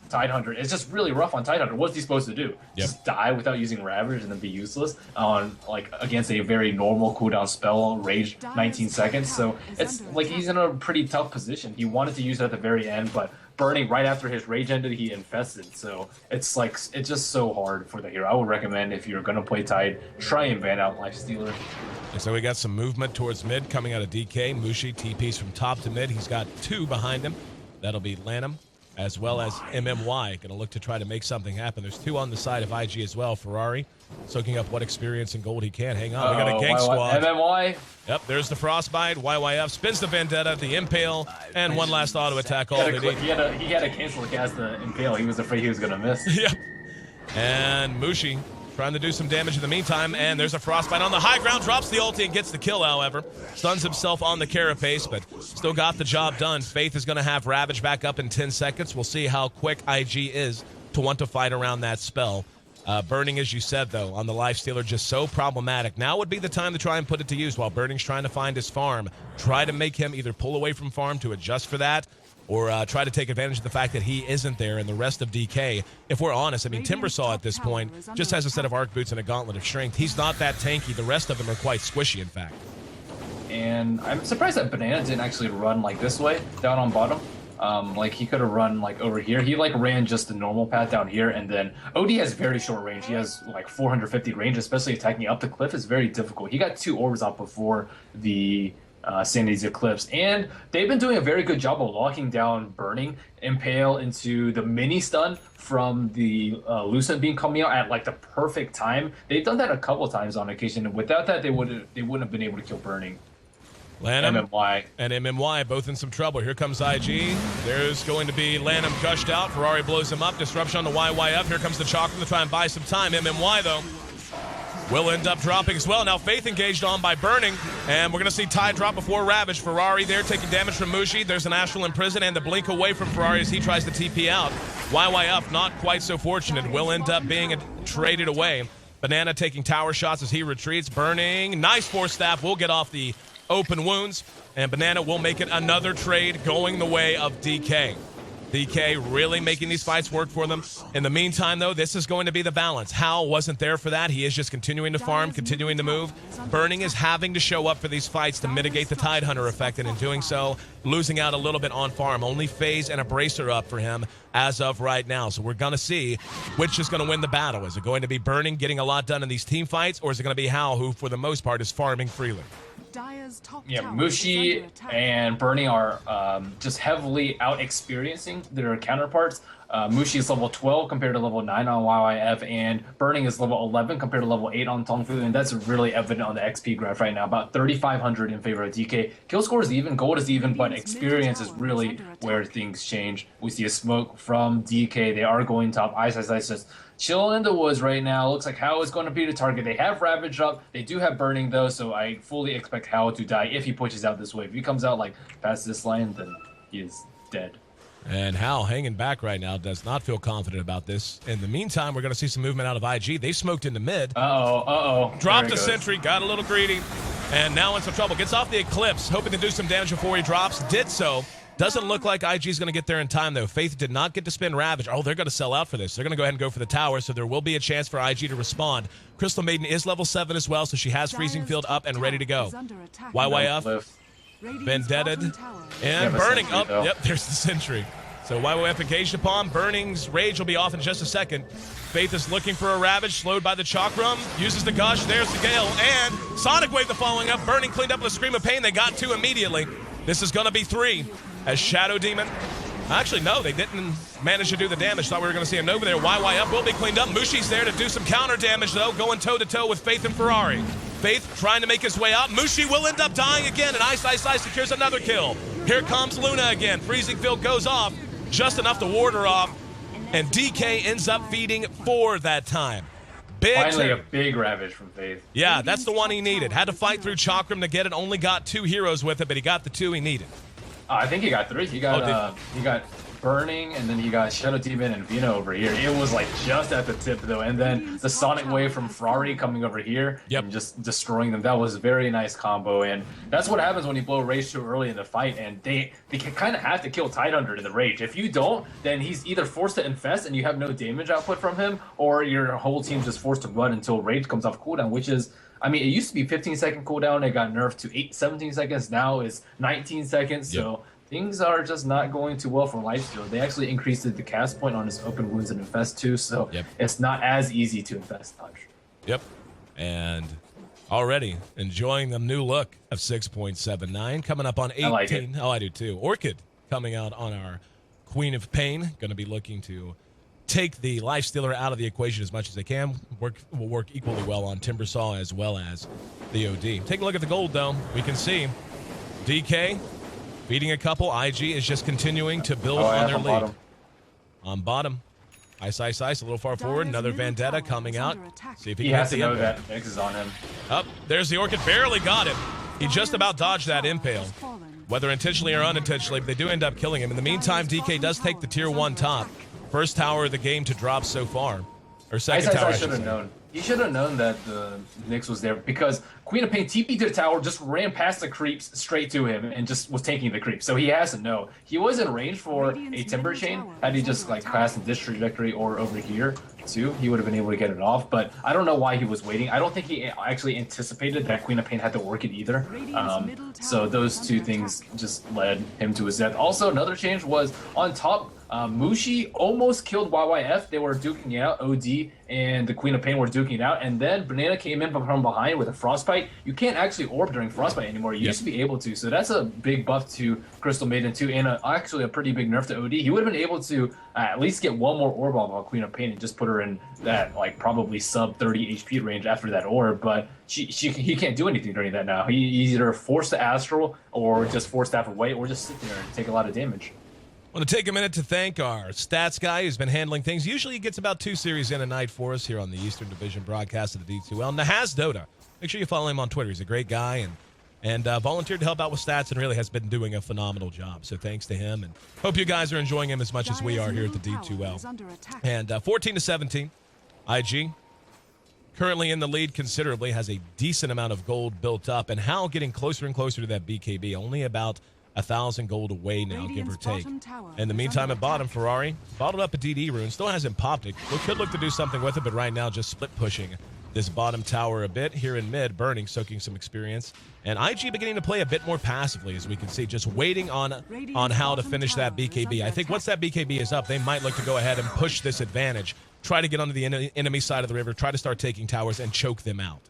Tidehunter. It's just really rough on Tidehunter. What's he supposed to do? Yep. Just die without using Ravage and then be useless on against a very normal cooldown spell, Rage 19 seconds. So it's like he's in a pretty tough position. He wanted to use it at the very end, but Burning right after his Rage ended, he infested. So it's just so hard for the hero. I would recommend if you're gonna play Tide, try and ban out Lifestealer. And so we got some movement towards mid coming out of DK. Mushi TPs from top to mid. He's got 2 behind him. That'll be Lanham as well as MMY. Going to look to try to make something happen. There's 2 on the side of IG as well. Ferrari soaking up what experience and gold he can. Hang on, we got a gang squad. MMY. Yep, there's the Frostbite. YYF spins the Vendetta, the Impale, and one last auto attack. All they need. He had to cancel the cast the Impale. He was afraid he was going to miss. Yep. And Mushi trying to do some damage in the meantime, and there's a Frostbite on the high ground, drops the ulti and gets the kill, however. Stuns himself on the Carapace, but still got the job done. Faith is going to have Ravage back up in 10 seconds. We'll see how quick IG is to want to fight around that spell. Burning, as you said, though, on the Lifestealer, just so problematic. Now would be the time to try and put it to use while Burning's trying to find his farm. Try to make him either pull away from farm to adjust for that, or try to take advantage of the fact that he isn't there and the rest of DK. If we're honest, I mean, Timbersaw at this point just has a set of arc boots and a gauntlet of strength. He's not that tanky. The rest of them are quite squishy, in fact. And I'm surprised that Banana didn't actually run like this way, down on bottom. Like he could have run like over here. He like ran just the normal path down here, and then OD has very short range. He has like 450 range, especially attacking up the cliff is very difficult. He got 2 orbs out before the Sandy's Eclipse, and they've been doing a very good job of locking down Burning, Impale into the mini stun from the Lucent Beam coming out at like the perfect time. They've done that a couple times on occasion, and without that they wouldn't have been able to kill Burning. Lanham MMY. and MMY both in some trouble. Here comes IG. There's going to be Lanham gushed out. Ferrari blows him up. Disruption on the YYF. Here comes the Chakram to try and buy some time. MMY, though, will end up dropping as well. Now Faith engaged on by Burning, and we're going to see Tide drop before Ravage. Ferrari there taking damage from Mushi. There's an Astral Imprison and the blink away from Ferrari as he tries to TP out. YYF not quite so fortunate. Will end up being traded away. Banana taking tower shots as he retreats. Burning. Nice force staff. Will get off the open wounds. And Banana will make it another trade going the way of DK. DK really making these fights work for them. In the meantime, though, this is going to be the balance. Hal wasn't there for that. He is just continuing to farm, continuing to move. Burning is having to show up for these fights to mitigate the Tidehunter effect, and in doing so, losing out a little bit on farm. Only Phase and a Bracer up for him as of right now. So we're going to see which is going to win the battle. Is it going to be Burning getting a lot done in these team fights, or is it going to be Hal, who, for the most part, is farming freely? Yeah, Mushi and Burning are just heavily out-experiencing their counterparts. Mushi is level 12 compared to level 9 on YYF, and Burning is level 11 compared to level 8 on Tongfu, and that's really evident on the XP graph right now. About 3,500 in favor of DK. Kill score is even, gold is even, but experience is really where things change. We see a smoke from DK. They are going top. Ice just chilling in the woods right now. Looks like Hao is going to be the target. They have Ravage up. They do have Burning, though, so I fully expect Hao to die if he pushes out this way. If he comes out like past this line, then he is dead. And Hal hanging back right now, does not feel confident about this. In the meantime, we're going to see some movement out of IG. They smoked into mid. Dropped a sentry, got a little greedy, and now in some trouble. Gets off the Eclipse, hoping to do some damage before he drops. Did so. Doesn't look like IG is going to get there in time, though. Faith did not get to spin Ravage. Oh, they're going to sell out for this. They're going to go ahead and go for the tower, so there will be a chance for IG to respond. Crystal Maiden is level 7 as well, so she has Freezing Field up and ready to go. YYF, Vendetta, and Burning up. Yep, there's the sentry. So YYF engaged upon. Burning's Rage will be off in just a second. Faith is looking for a Ravage, slowed by the Chakram. Uses the Gush. There's the Gale. And Sonic Wave the following up. Burning cleaned up with a Scream of Pain. They got 2 immediately. This is going to be 3 as Shadow Demon. Actually, no, they didn't manage to do the damage. Thought we were going to see a Nova there. YYF will be cleaned up. Mushi's there to do some counter damage, though, going toe-to-toe with Faith and Ferrari. Faith trying to make his way out. Mushi will end up dying again, and Ice secures another kill. Here comes Luna again. Freezing Field goes off, just enough to ward her off, and DK ends up feeding 4 that time. Finally, a big Ravage from Faith. Yeah, that's the one he needed. Had to fight through Chakram to get it. Only got 2 heroes with it, but he got the 2 he needed. I think he got 3. He got Burning, and then he got Shadow Demon and Vino over here. It was like just at the tip, though. And then the Sonic Wave from Ferrari coming over here and just destroying them. That was a very nice combo. And that's what happens when you blow Rage too early in the fight. And they kind of have to kill Tidehunter in the Rage. If you don't, then he's either forced to infest and you have no damage output from him, or your whole team's just forced to run until Rage comes off cooldown, which is, I mean, it used to be 15-second cooldown. It got nerfed to 17 seconds. Now it's 19 seconds. So things are just not going too well for Lifesteal. They actually increased the cast point on his open wounds and infest too, so it's not as easy to infest touch. Yep. And already enjoying the new look of 6.79. Coming up on 18. I like it. Oh, I do too. Orchid coming out on our Queen of Pain. Going to be looking to take the Lifestealer out of the equation as much as they can. Will work equally well on Timbersaw as well as the OD. Take a look at the gold, though. We can see DK beating a couple. IG is just continuing to build on their lead. On bottom. Ice, a little far forward. Another Vendetta coming out. See if he has to know that Nyx is on him. Up, there's the Orchid. Barely got him. He just about dodged that impale. Whether intentionally or unintentionally, but they do end up killing him. In the meantime, DK does take the tier 1 top. First tower of the game to drop so far. Or second tower, I should have known. He should have known that the Nyx was there, because Queen of Pain TP'd to the tower, just ran past the creeps straight to him and just was taking the creeps. So he has to know. He was in range for a Timber Chain. Had he just like cast in this trajectory or over here too, he would have been able to get it off. But I don't know why he was waiting. I don't think he actually anticipated that Queen of Pain had to work it either. So those two things just led him to his death. Also, another change was on top. Mushi almost killed YYF. They were duking it out. OD and the Queen of Pain were duking it out. And then Banana came in from behind with a Frostbite. You can't actually orb during Frostbite anymore. You used to be able to. So that's a big buff to Crystal Maiden too. And actually a pretty big nerf to OD. He would have been able to at least get one more orb off of Queen of Pain and just put her in that like probably sub 30 HP range after that orb. But he can't do anything during that now. He's either forced to Astral or just force staff away or just sit there and take a lot of damage. I want to take a minute to thank our stats guy who's been handling things. Usually he gets about 2 series in a night for us here on the Eastern Division broadcast of the D2L. Nahaz Dota. Make sure you follow him on Twitter. He's a great guy and volunteered to help out with stats and really has been doing a phenomenal job. So thanks to him, and hope you guys are enjoying him as much as we are here at the D2L. And 14-17, IG currently in the lead considerably, has a decent amount of gold built up, and Hal getting closer and closer to that BKB, only about 1,000 gold away now, give or take. In the meantime, at bottom, Ferrari bottled up a DD rune, still hasn't popped it. Could look to do something with it, but right now just split pushing this bottom tower a bit. Here in mid, Burning, soaking some experience. And IG beginning to play a bit more passively, as we can see, just waiting on how to finish that BKB. I think once that BKB is up, they might look to go ahead and push this advantage, try to get onto the enemy side of the river, try to start taking towers and choke them out.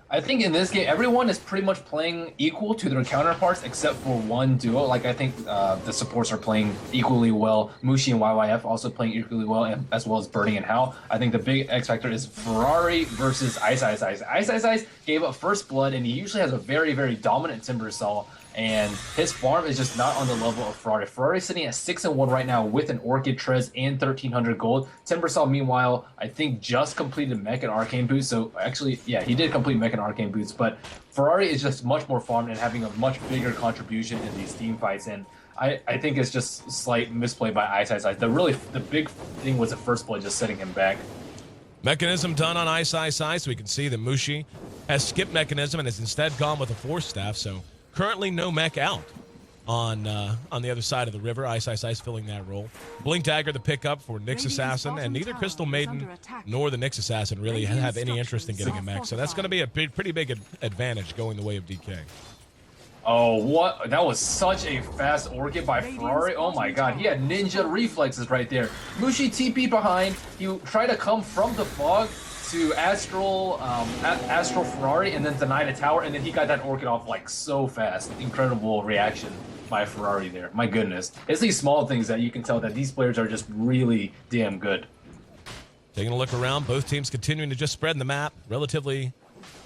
I think in this game, everyone is pretty much playing equal to their counterparts except for one duo. Like, I think the supports are playing equally well. Mushi and YYF also playing equally well, as well as Burning and Hal. I think the big X factor is Ferrari versus Ice. Ice gave up first blood, and he usually has a very, very dominant Timbersaw, and his farm is just not on the level of Ferrari. Ferrari's sitting at 6-1 right now with an Orchid Trez and 1,300 gold. Timbersaw, meanwhile, I think just completed Mech and Arcane Boots. So actually, yeah, he did complete Mech and Arcane Boots, but Ferrari is just much more farmed and having a much bigger contribution in these team fights. And I think it's just slight misplay by Ice. The big thing was the first blood just setting him back. Mechanism done on Ice. So we can see that Mushi has skipped Mechanism and has instead gone with a Force Staff. So currently no mech out on the other side of the river. Ice filling that role. Blink Dagger the pickup for Nyx Assassin, and neither Crystal Maiden nor the Nyx Assassin really have any interest in getting a mech. So that's going to be a pretty big advantage going the way of DK. Oh, what? That was such a fast Orchid by Ferrari. Oh my god, he had ninja reflexes right there. Mushi TP behind. He tried to come from the fog to Astral Ferrari and then deny the tower, and then he got that Orchid off like so fast. Incredible reaction by Ferrari there. My goodness. It's these small things that you can tell that these players are just really damn good. Taking a look around, both teams continuing to just spread the map, relatively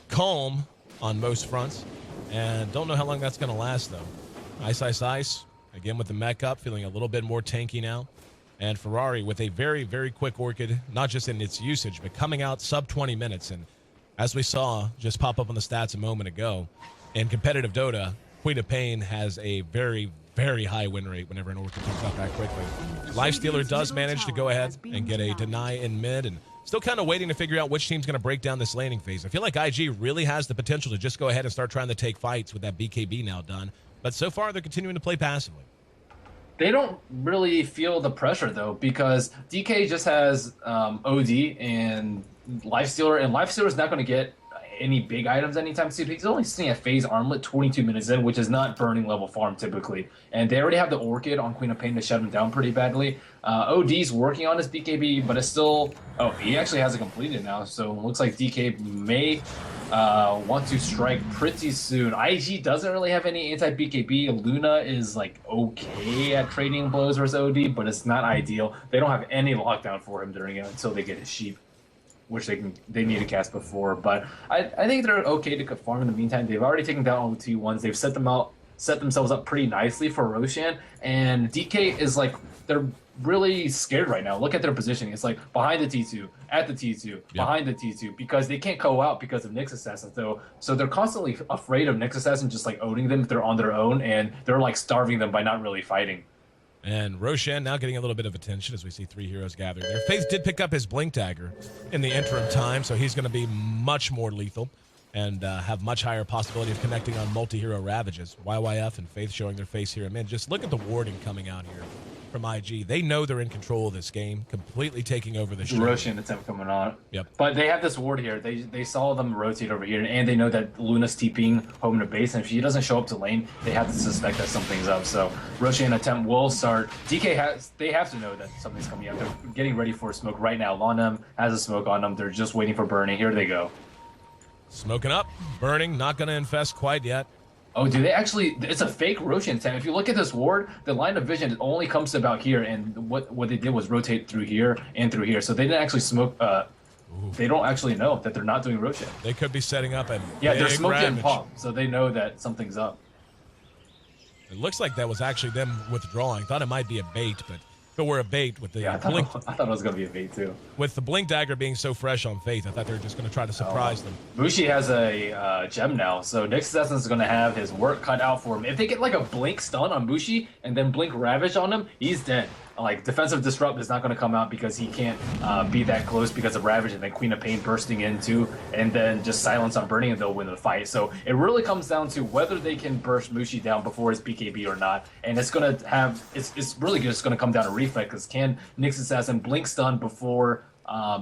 calm on most fronts, and don't know how long that's going to last though. Ice, again with the mech up, feeling a little bit more tanky now. And Ferrari with a very, very quick Orchid, not just in its usage, but coming out sub 20 minutes. And as we saw just pop up on the stats a moment ago, in competitive Dota, Queen of Pain has a very, very high win rate whenever an Orchid comes out that quickly. Lifestealer does manage to go ahead and get a deny in mid, and still kind of waiting to figure out which team's going to break down this laning phase. I feel like IG really has the potential to just go ahead and start trying to take fights with that BKB now done. But so far, they're continuing to play passively. They don't really feel the pressure, though, because DK just has OD and Lifestealer, and Lifestealer is not going to get any big items anytime soon. He's only sitting at Phase Armlet 22 minutes in, which is not burning level farm typically. And they already have the Orchid on Queen of Pain to shut him down pretty badly. OD's working on his BKB, but it's still... Oh, he actually has it completed now, so it looks like DK may want to strike pretty soon. IG doesn't really have any anti-BKB. Luna is like okay at trading blows versus OD, but it's not ideal. They don't have any lockdown for him during it until they get his sheep, which they need to cast before. But I think they're okay to farm in the meantime. They've already taken down OT1s. They've set themselves up pretty nicely for Roshan, and DK is like, they're really scared right now. Look at their positioning. It's like behind the T2, at the T2, yep, behind the T2, because they can't go out because of Nyx Assassin. So they're constantly afraid of Nyx Assassin just like owning them if they're on their own, and they're like starving them by not really fighting. And Roshan now getting a little bit of attention as we see three heroes gathering there. Faith did pick up his Blink Dagger in the interim time, so he's going to be much more lethal and have much higher possibility of connecting on multi-hero ravages. YYF and Faith showing their face here. Man, just look at the warding coming out here from IG. They know they're in control of this game, completely taking over the show. Roshan attempt coming on. Yep. But they have this ward here. They saw them rotate over here, and they know that Luna's TPing home to base, and if she doesn't show up to lane, they have to suspect that something's up. So Roshan attempt will start. DK they have to know that something's coming up. They're getting ready for a smoke right now. Lonem has a smoke on them. They're just waiting for Burning. Here they go. Smoking up. Burning, not going to infest quite yet. Oh, do they actually? It's a fake Roshan attempt. If you look at this ward, the line of vision only comes to about here, and what they did was rotate through here and through here. So they didn't actually smoke. They don't actually know that they're not doing Roshan. They could be setting up a they're smoking and pop, so they know that something's up. It looks like that was actually them withdrawing. Thought it might be a bait, but if it were a bait with the blink, I thought it was gonna be a bait too. With the Blink Dagger being so fresh on Faith, I thought they were just gonna try to surprise them. Mushi has a gem now, so Nyx Assassin is gonna have his work cut out for him. If they get like a blink stun on Mushi and then blink ravage on him, he's dead. like defensive disrupt is not going to come out because he can't be that close because of Ravage and then Queen of Pain bursting into and then just silence on burning and they'll win the fight. So it really comes down to whether they can burst Mushi down before his BKB or not. And it's going to have it's really just going to come down to reflect because can Nyx Assassin blink stun before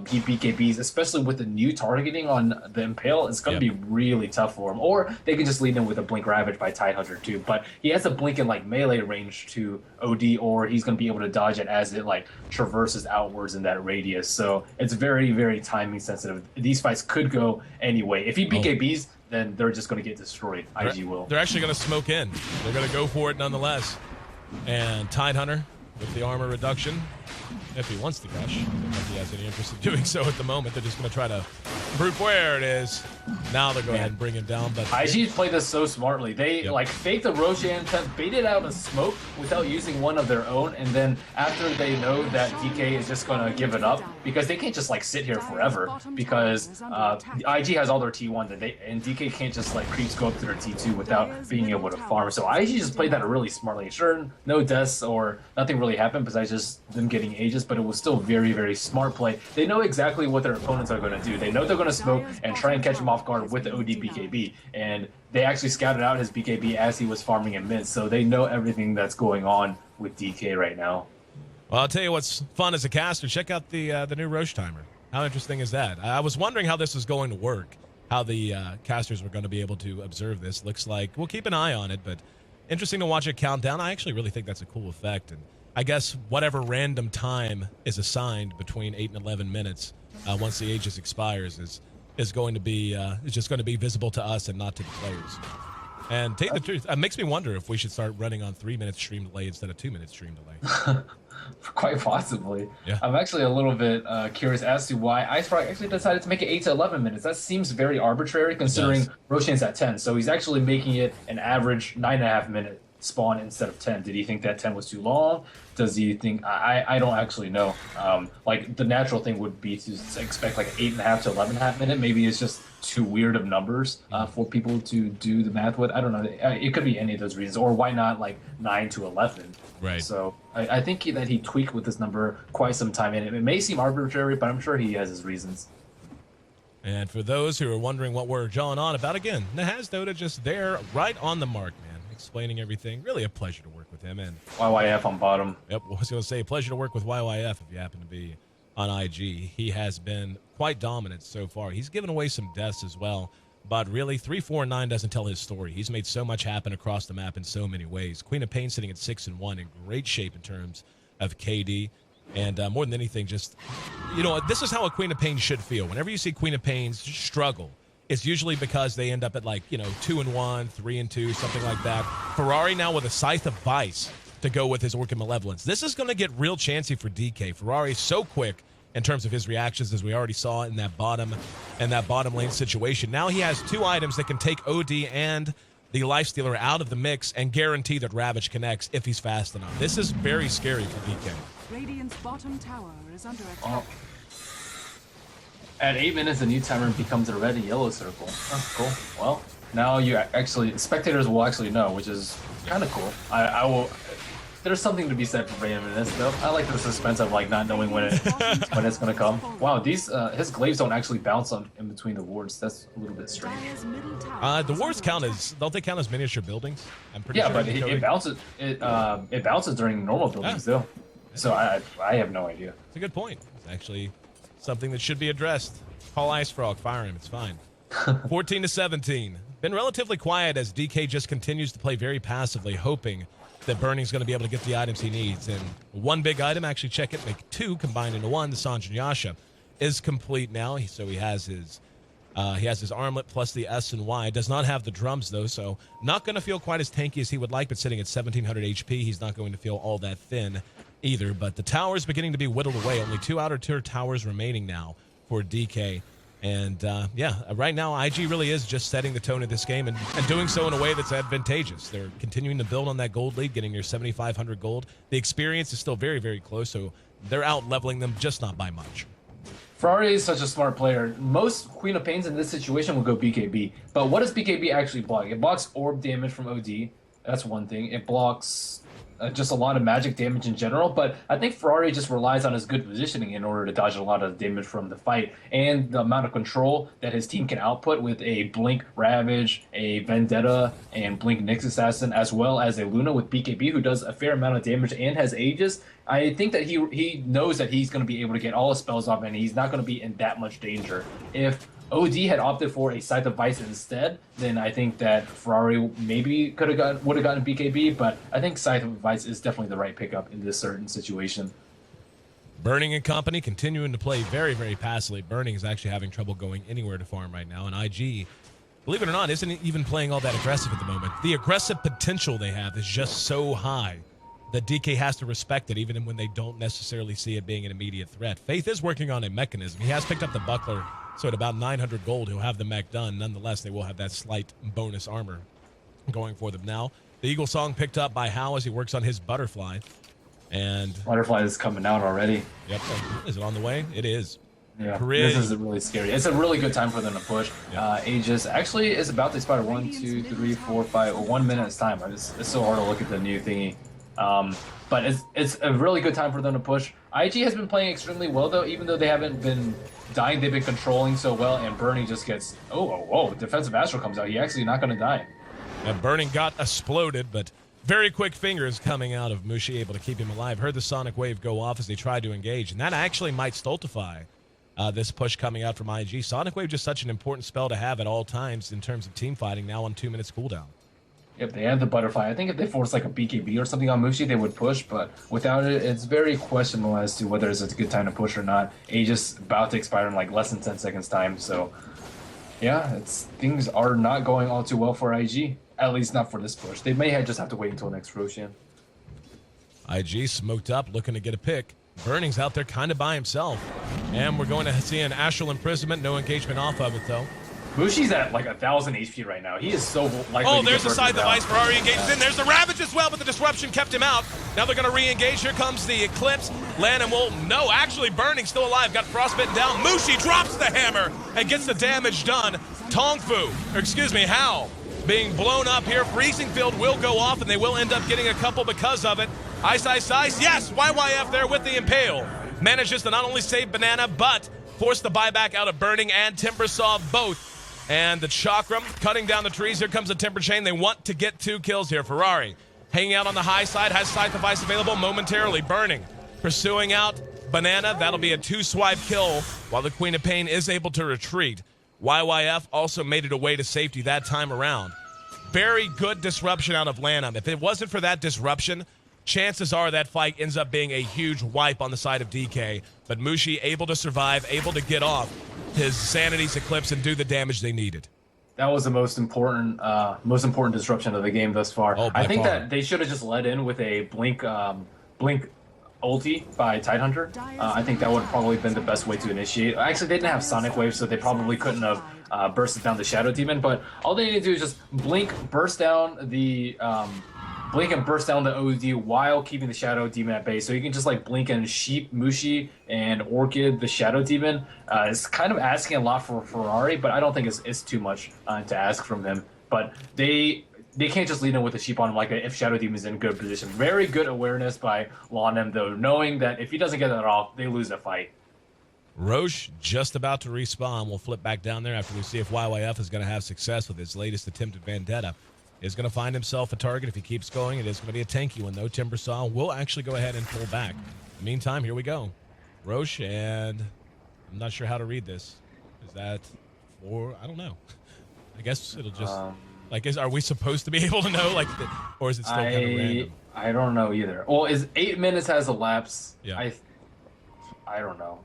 he BKBs, especially with the new targeting on the Impale, it's going to be really tough for him. Or they can just lead him with a Blink Ravage by Tidehunter too. But he has a blink in like melee range to OD, or he's going to be able to dodge it as it like traverses outwards in that radius. So it's very, very timing sensitive. These fights could go anyway. If he BKBs, then they're just going to get destroyed. IG will. They're actually going to smoke in. They're going to go for it nonetheless. And Tidehunter with the armor reduction, if he wants to crush. I don't know if he has any interest in doing so at the moment. They're just going to try to brute where it is. Now they'll go ahead and bring him down. But IG played this so smartly. They like faked the Roshan attempt, baited out a smoke without using one of their own, and then after they know that DK is just going to give it up, because they can't just like sit here forever, because IG has all their T1 and DK can't just like creeps go up to their T2 without being able to farm. So IG just played that really smartly. Sure, no deaths or nothing really happened besides just them getting Aegis, but it was still very, very smart play. They know exactly what their opponents are going to do. They know they're going to smoke and try and catch him off guard with the OD BKB, and they actually scouted out his BKB as he was farming in mid, so they know everything that's going on with DK right now. Well, I'll tell you what's fun as a caster. Check out the new Roche timer. How interesting is that? I was wondering how this was going to work, how the casters were going to be able to observe this. Looks like we'll keep an eye on it, but interesting to watch it count down. I actually really think that's a cool effect, and I guess whatever random time is assigned between 8 and 11 minutes once the Aegis expires is going to be is just going to be visible to us and not to the players. And take the truth, it makes me wonder if we should start running on 3-minute stream delay instead of 2-minute stream delay. Quite possibly. Yeah. I'm actually a little bit curious as to why iSpark actually decided to make it 8 to 11 minutes. That seems very arbitrary considering Roshan's at 10. So he's actually making it an average 9.5 minute spawn instead of 10. Did he think that 10 was too long? Does he think I don't actually know. Like the natural thing would be to expect like 8.5 to 11.5 minute. Maybe it's just too weird of numbers for people to do the math with. I don't know. It could be any of those reasons, or why not like 9 to 11? Right. So I think that he tweaked with this number quite some time, and it may seem arbitrary, but I'm sure he has his reasons. And for those who are wondering what we're jawing on about, again, Nahaz Dota just there, right on the mark, man, explaining everything. Really a pleasure to work with him. And YYF on bottom. Yep, I was going to say, pleasure to work with YYF if you happen to be on IG. He has been quite dominant so far. He's given away some deaths as well, but really 3-4-9 doesn't tell his story. He's made so much happen across the map in so many ways. Queen of Pain sitting at 6-1 in great shape in terms of KD. And more than anything, just, you know, this is how a Queen of Pain should feel. Whenever you see Queen of Pains struggle, it's usually because they end up at like, you know, 2-1, 3-2, something like that. Ferrari now with a Scythe of Vice to go with his Orchid Malevolence. This is going to get real chancy for DK. Ferrari's so quick in terms of his reactions, as we already saw in that bottom lane situation. Now he has 2 items that can take OD and the Lifestealer out of the mix and guarantee that Ravage connects if he's fast enough. This is very scary for DK. Radiant's bottom tower is under attack. At 8 minutes, the new timer becomes a red and yellow circle. Oh, cool. Well, now you actually, spectators will actually know, which is kind of cool. I will. There's something to be said for randomness, though. I like the suspense of like not knowing when it's gonna come. Wow, these his glaives don't actually bounce on in between the wards. That's a little bit strange. The wards don't they count as miniature buildings? I'm pretty sure. Yeah, but it bounces. It bounces during normal buildings though. So I have no idea. It's a good point. It's actually something that should be addressed. Call Ice Frog, fire him. It's fine. 14-17. Been relatively quiet as DK just continues to play very passively, hoping that Burning's going to be able to get the items he needs. And one big item, actually check it, make 2 combined into 1. The Sanjin Yasha is complete now. So he has his armlet plus the S and Y. Does not have the drums though, so not going to feel quite as tanky as he would like, but sitting at 1700 HP, he's not going to feel all that thin either. But the tower's beginning to be whittled away. Only 2 outer tier towers remaining now for DK. And right now IG really is just setting the tone of this game and doing so in a way that's advantageous. They're continuing to build on that gold lead, getting near 7,500 gold. The experience is still very, very close, so they're out leveling them, just not by much. Ferrari is such a smart player. Most Queen of Pains in this situation will go BKB. But what does BKB actually block? It blocks orb damage from OD. That's one thing. It blocks just a lot of magic damage in general, but I think Ferrari just relies on his good positioning in order to dodge a lot of damage from the fight, and the amount of control that his team can output with a Blink Ravage, a Vendetta, and Blink Nyx Assassin, as well as a Luna with BKB who does a fair amount of damage and has Aegis. I think that he knows that he's going to be able to get all his spells off, and he's not going to be in that much danger. If OD had opted for a Scythe of Vice instead, then I think that Ferrari maybe would have gotten BKB, but I think Scythe of Vice is definitely the right pickup in this certain situation. Burning and company continuing to play very, very passively. Burning is actually having trouble going anywhere to farm right now, and IG, believe it or not, isn't even playing all that aggressive at the moment. The aggressive potential they have is just so high that DK has to respect it, even when they don't necessarily see it being an immediate threat. Faith is working on a mechanism. He has picked up the buckler, so at about 900 gold, he'll have the mech done. Nonetheless, they will have that slight bonus armor going for them now. The Eagle Song picked up by Hao as he works on his butterfly. And Butterfly is coming out already. Yep. Is it on the way? It is. Yeah, Pretty. This is really scary. It's a really good time for them to push. Yeah. Aegis actually is about to expire 1, 2, 3, 4, 5, 1 minute's time. It's so hard to look at the new thingy. But it's a really good time for them to push. IG has been playing extremely well, though, even though they haven't been dying. They've been controlling so well, and Burning just gets... Oh, Defensive Astral comes out. He actually not going to die. And Burning got exploded, but very quick fingers coming out of Mushi, able to keep him alive. Heard the Sonic Wave go off as they tried to engage, and that actually might stultify this push coming out from IG. Sonic Wave just such an important spell to have at all times in terms of team fighting, now on 2 minutes cooldown. Yep, they have the butterfly. I think if they force like a BKB or something on Mushi, they would push, but without it, it's very questionable as to whether it's a good time to push or not. Aegis about to expire in like less than 10 seconds time, so yeah, things are not going all too well for IG, at least not for this push. They may just have to wait until next Roshan. IG smoked up, looking to get a pick. Burning's out there kind of by himself, and we're going to see an Astral Imprisonment, no engagement off of it though. Mushi's at like 1,000 HP right now. He is so likely to there's get the side device. Ferrari engages Yeah. in. There's the Ravage as well, but the disruption kept him out. Now they're going to re-engage. Here comes the Eclipse. Lanham will... No, actually, Burning still alive. Got frostbitten down. Mushi drops the hammer and gets the damage done. Hao being blown up here. Freezing Field will go off, and they will end up getting a couple because of it. Ice. Yes, YYF there with the Impale. Manages to not only save Banana, but force the buyback out of Burning and Timbersaw both. And the Chakram cutting down the trees. Here comes the Timber Chain. They want to get 2 kills here. Ferrari hanging out on the high side, has Scythe of Ice available momentarily. Burning, pursuing out Banana. That'll be a 2-swipe kill while the Queen of Pain is able to retreat. YYF also made it away to safety that time around. Very good disruption out of Lanham. If it wasn't for that disruption, chances are that fight ends up being a huge wipe on the side of DK. But Mushi able to survive, able to get off his Sanity's Eclipse and do the damage they needed. That was the most important disruption of the game thus far. I think that they should have just let in with a blink ulti by Tidehunter. I think that would have probably been the best way to initiate. Actually, they didn't have Sonic Wave, so they probably couldn't have bursted down the Shadow Demon. But all they need to do is just blink and burst down the OD while keeping the Shadow Demon at bay. So you can just like blink and sheep Mushi and Orchid the Shadow Demon. It's kind of asking a lot for Ferrari, but I don't think it's too much to ask from him. But they can't just lead in with a sheep on him like that if Shadow Demon's in good position. Very good awareness by Lanem, though, knowing that if he doesn't get that off, they lose the fight. Roche just about to respawn. We'll flip back down there after we see if YYF is going to have success with his latest attempt at Vendetta. Is going to find himself a target if he keeps going. It is going to be a tanky one, though. Timbersaw will actually go ahead and pull back. In the meantime, here we go. Roche, and I'm not sure how to read this. Is that 4? I don't know. I guess it'll just... are we supposed to be able to know? Or is it still kind of random? I don't know either. Well, is 8 minutes has elapsed? Yeah. I don't know.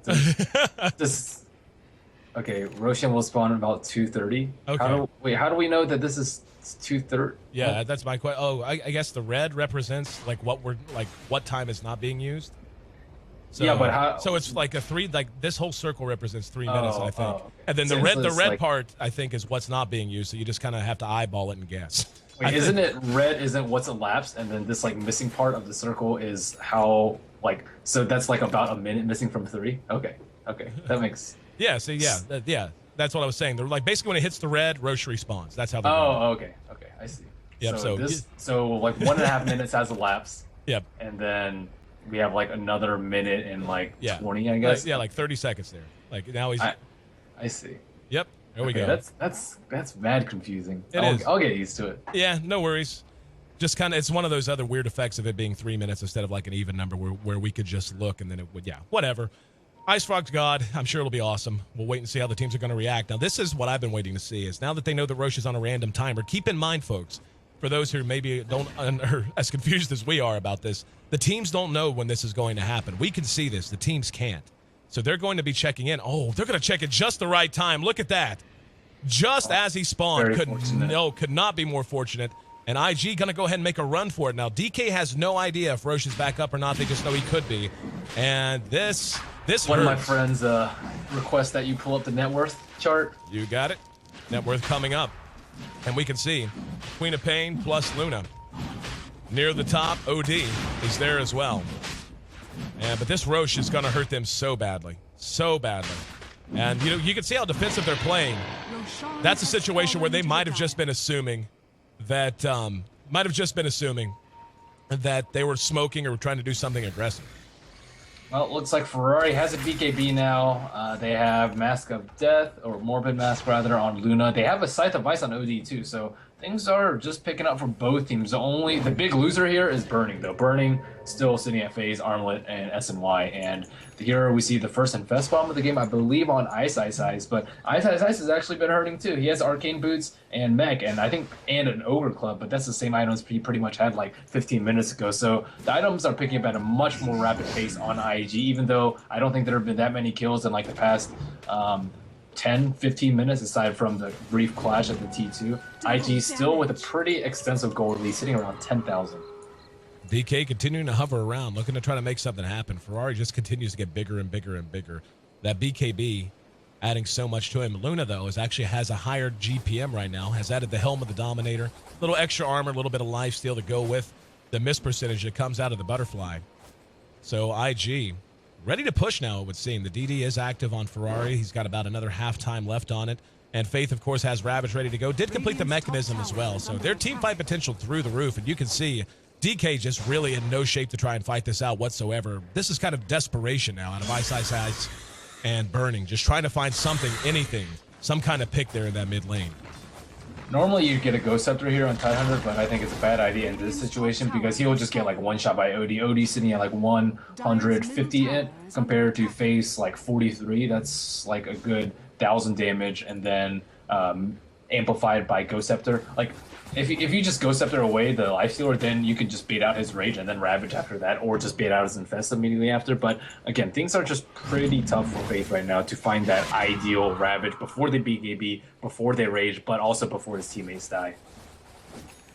Okay, Roshan will spawn at about 2:30. Okay. How do we know that this is 2:30? Yeah, that's my question. Oh, I guess the red represents what time is not being used. So, yeah, but how? So it's like a 3. Like this whole circle represents 3 minutes, I think. Okay. And then the red part, I think, is what's not being used. So you just kind of have to eyeball it and guess. Wait, isn't it red? Isn't what's elapsed, and then this missing part of the circle is how so that's about a minute missing from 3. Okay, that makes. Yeah. So yeah. That's what I was saying. They're basically when it hits the red, Roche respawns. That's how. Oh, okay, I see. Yep. So 1.5 minutes has elapsed, Yep. And then we have like another minute and like Yeah. 20, I guess. Yeah, like 30 seconds there. Like now he's. I see. Yep. There we Okay, go. That's mad confusing. It is. I'll get used to it. Yeah, no worries. Just kind of, it's one of those other weird effects of it being 3 minutes instead of like an even number where we could just look and then it would, yeah, whatever. Ice Frog's God. I'm sure it'll be awesome. We'll wait and see how the teams are going to react. Now, this is what I've been waiting to see is now that they know that Roche is on a random timer, keep in mind, folks, for those who maybe are as confused as we are about this, the teams don't know when this is going to happen. We can see this. The teams can't. So they're going to be checking in. Oh, they're going to check at just the right time. Look at that. Just as he spawned. Could not be more fortunate. And IG going to go ahead and make a run for it. Now, DK has no idea if Roche is back up or not. They just know he could be. And this One of my hurts. friends request that you pull up the net worth chart. You got it. Net worth coming up. And we can see Queen of Pain plus Luna. Near the top, OD is there as well. But this Roche is going to hurt them so badly. So badly. And, you can see how defensive they're playing. That's a situation where they might have just been assuming that they were smoking or trying to do something aggressive. Well, it looks like Ferrari has a BKB now. They have Mask of Death, or Morbid Mask rather, on Luna. They have a Scythe of Ice on OD too, so things are just picking up for both teams. The big loser here is Burning, though. Burning still sitting at FaZe, Armlet, and SNY. And here we see the first Infest bomb of the game, I believe, on Ice, but Ice has actually been hurting too. He has Arcane Boots and Mech, and an Ogre Club, but that's the same items he pretty much had like 15 minutes ago. So the items are picking up at a much more rapid pace on IG, even though I don't think there have been that many kills in like the past 10, 15 minutes, aside from the brief clash at the T2. IG still with a pretty extensive gold lead, sitting around 10,000. DK continuing to hover around, looking to try to make something happen. Ferrari just continues to get bigger and bigger and bigger. That BKB adding so much to him. Luna, though, actually has a higher GPM right now, has added the Helm of the Dominator, a little extra armor, a little bit of lifesteal to go with the miss percentage that comes out of the Butterfly. So IG ready to push now, it would seem. The DD is active on Ferrari. He's got about another half time left on it. And Faith, of course, has Ravage ready to go. Did complete the mechanism as well. So their team fight potential through the roof. And you can see DK just really in no shape to try and fight this out whatsoever. This is kind of desperation now out of Ice and Burning. Just trying to find something, anything, some kind of pick there in that mid lane. Normally you get a Ghost Scepter here on Tidehunter, but I think it's a bad idea in this situation because he'll just get like one shot by OD. OD sitting at like 150 int compared to FaZe like 43. That's like a good 1,000 damage, and then amplified by Ghost Scepter. Like if you just Ghost Scepter away the Lifestealer, then you could just bait out his Rage and then Ravage after that, or just bait out his Infest immediately after. But again, things are just pretty tough for FaZe right now to find that ideal Ravage before they BKB, before they Rage, but also before his teammates die.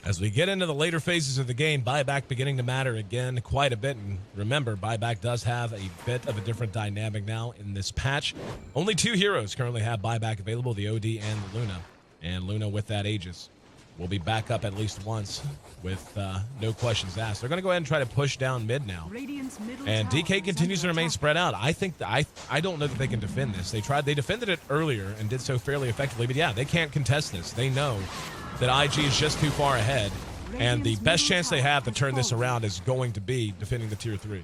As we get into the later phases of the game, buyback beginning to matter again quite a bit. And remember, buyback does have a bit of a different dynamic now in this patch. Only 2 heroes currently have buyback available, the OD and the Luna. And Luna with that Aegis will be back up at least once with no questions asked. They're going to go ahead and try to push down mid now. And DK continues to remain spread out. I think I don't know that they can defend this. They defended it earlier and did so fairly effectively. But yeah, they can't contest this. They know that IG is just too far ahead. And the best chance they have to turn this around is going to be defending the tier 3.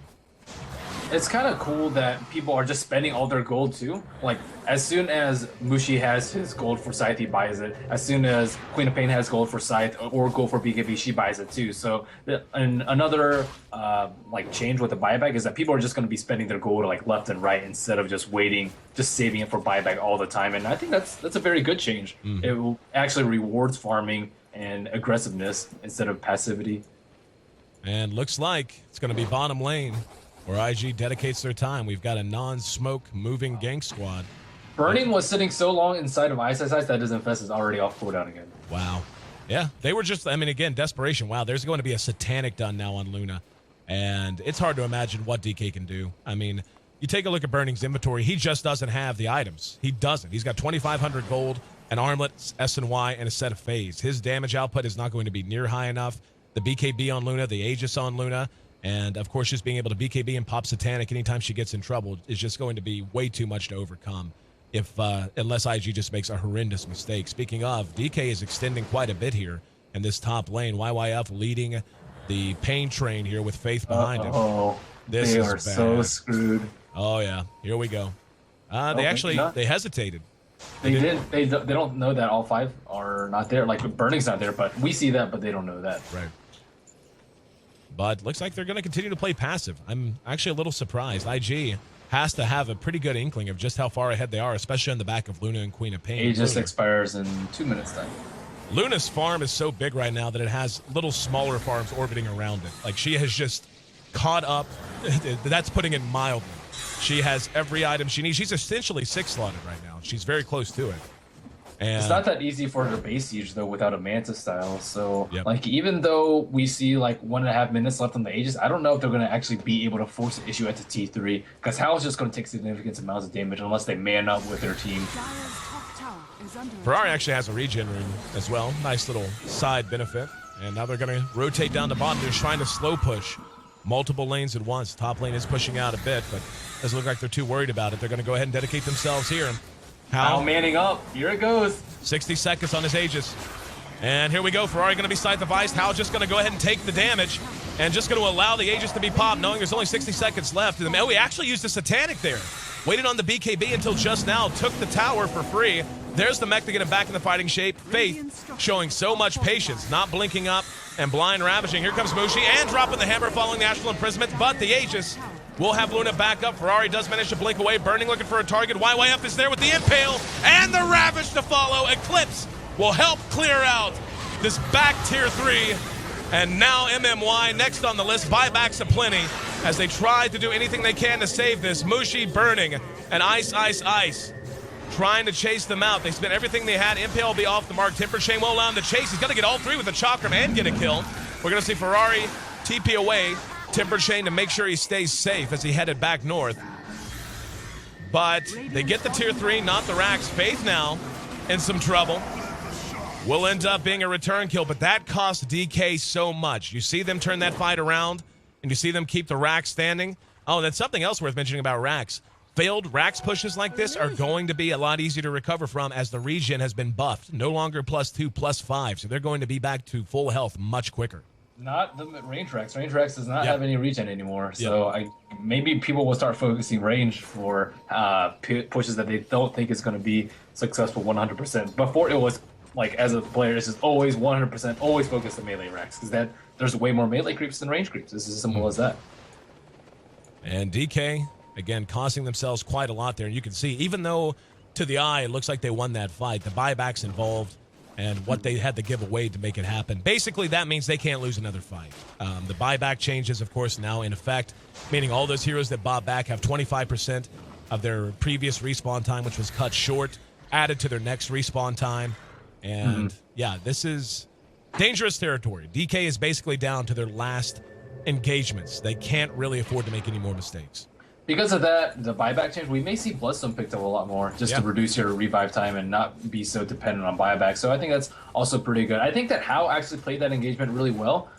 It's kind of cool that people are just spending all their gold too. Like as soon as Mushi has his gold for Scythe, he buys it. As soon as Queen of Pain has gold for Scythe or gold for BKB, she buys it too. So and another like change with the buyback is that people are just going to be spending their gold like left and right instead of just waiting, just saving it for buyback all the time. And I think that's a very good change. It will actually rewards farming and aggressiveness instead of passivity. And looks like it's going to be bottom lane where IG dedicates their time. We've got a non-smoke moving gank squad. Burning was sitting so long inside of Ice that his Infest is already off cooldown again. Wow. Yeah, they were just, again, desperation. Wow, there's going to be a satanic done now on Luna. And it's hard to imagine what DK can do. You take a look at Burning's inventory. He just doesn't have the items. He doesn't. He's got 2,500 gold, an armlet, SNY, and a set of phase. His damage output is not going to be near high enough. The BKB on Luna, the Aegis on Luna, and, of course, just being able to BKB and pop Satanic anytime she gets in trouble is just going to be way too much to overcome unless IG just makes a horrendous mistake. Speaking of, DK is extending quite a bit here in this top lane. YYF leading the pain train here with Faith behind him. Oh, This they is are bad. so screwed. Oh yeah, here we go. They hesitated. They don't know that all 5 are not there. Like Burning's not there, but we see that, but they don't know that. Right. But looks like they're going to continue to play passive. I'm actually a little surprised. IG has to have a pretty good inkling of just how far ahead they are, especially on the back of Luna and Queen of Pain. Aegis expires in 2 minutes then. Luna's farm is so big right now that it has little smaller farms orbiting around it. Like, she has just caught up. That's putting it mildly. She has every item she needs. She's essentially 6-slotted right now. She's very close to it. And it's not that easy for her base siege though without a Manta style. So Yep. like even though we see like 1.5 minutes left on the Aegis, I don't know if they're gonna actually be able to force the issue at the T3 because Hal's just gonna take significant amounts of damage unless they man up with their team. Dire's top tower is under Ferrari attack. actually has a regen room as well. Nice little side benefit. And now they're going to rotate down to bottom. They're trying to slow push multiple lanes at once. Top lane is pushing out a bit, but doesn't look like they're too worried about it. They're going to go ahead and dedicate themselves here. Hal manning up. Here it goes. 60 seconds on his Aegis. And here we go. Ferrari going to be scythe-devised. Hal just going to go ahead and take the damage and just going to allow the Aegis to be popped, knowing there's only 60 seconds left. And he actually used a Satanic there. Waited on the BKB until just now. Took the tower for free. There's the mech to get him back in the fighting shape. Faith showing so much patience, not blinking up and blind ravaging. Here comes Mushi and dropping the hammer following the Astral Imprisonment, but the Aegis will have Luna back up. Ferrari does manage to blink away. Burning looking for a target. YYF is there with the Impale and the Ravage to follow. Eclipse will help clear out this back tier 3. And now MMY next on the list. Buybacks aplenty as they try to do anything they can to save this. Mushi burning and Ice. Trying to chase them out. They spent everything they had. Impale will be off the mark. Temper Chain will allow him to chase. He's going to get all 3 with the Chakram and get a kill. We're going to see Ferrari TP away. Temper Chain to make sure he stays safe as he headed back north. But they get the tier 3, not the Rax. Faith now in some trouble. Will end up being a return kill, but that cost DK so much. You see them turn that fight around, and you see them keep the Rax standing. Oh, that's something else worth mentioning about Rax. Failed Rax pushes like this are going to be a lot easier to recover from as the regen has been buffed. No longer +2, +5, so they're going to be back to full health much quicker. Not the range Rax. Range Rax does not have any regen anymore. So maybe people will start focusing range for pushes that they don't think is going to be successful 100%. Before it was like as a player, it's just always 100%, always focus on melee Rax because there's way more melee creeps than range creeps. It's as simple as that. And DK, again, costing themselves quite a lot there. And you can see, even though to the eye it looks like they won that fight, the buybacks involved and what they had to give away to make it happen. Basically, that means they can't lose another fight. The buyback changes, of course, now in effect, meaning all those heroes that bought back have 25% of their previous respawn time, which was cut short, added to their next respawn time. And yeah, this is dangerous territory. DK is basically down to their last engagements. They can't really afford to make any more mistakes. Because of that, the buyback change, we may see Bloodstone picked up a lot more just to reduce your revive time and not be so dependent on buyback. So I think that's also pretty good. I think that Hao actually played that engagement really well.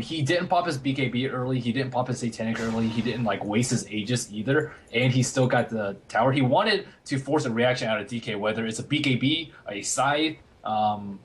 He didn't pop his BKB early. He didn't pop his Satanic early. He didn't like waste his Aegis either. And he still got the tower. He wanted to force a reaction out of DK, whether it's a BKB, a Scythe,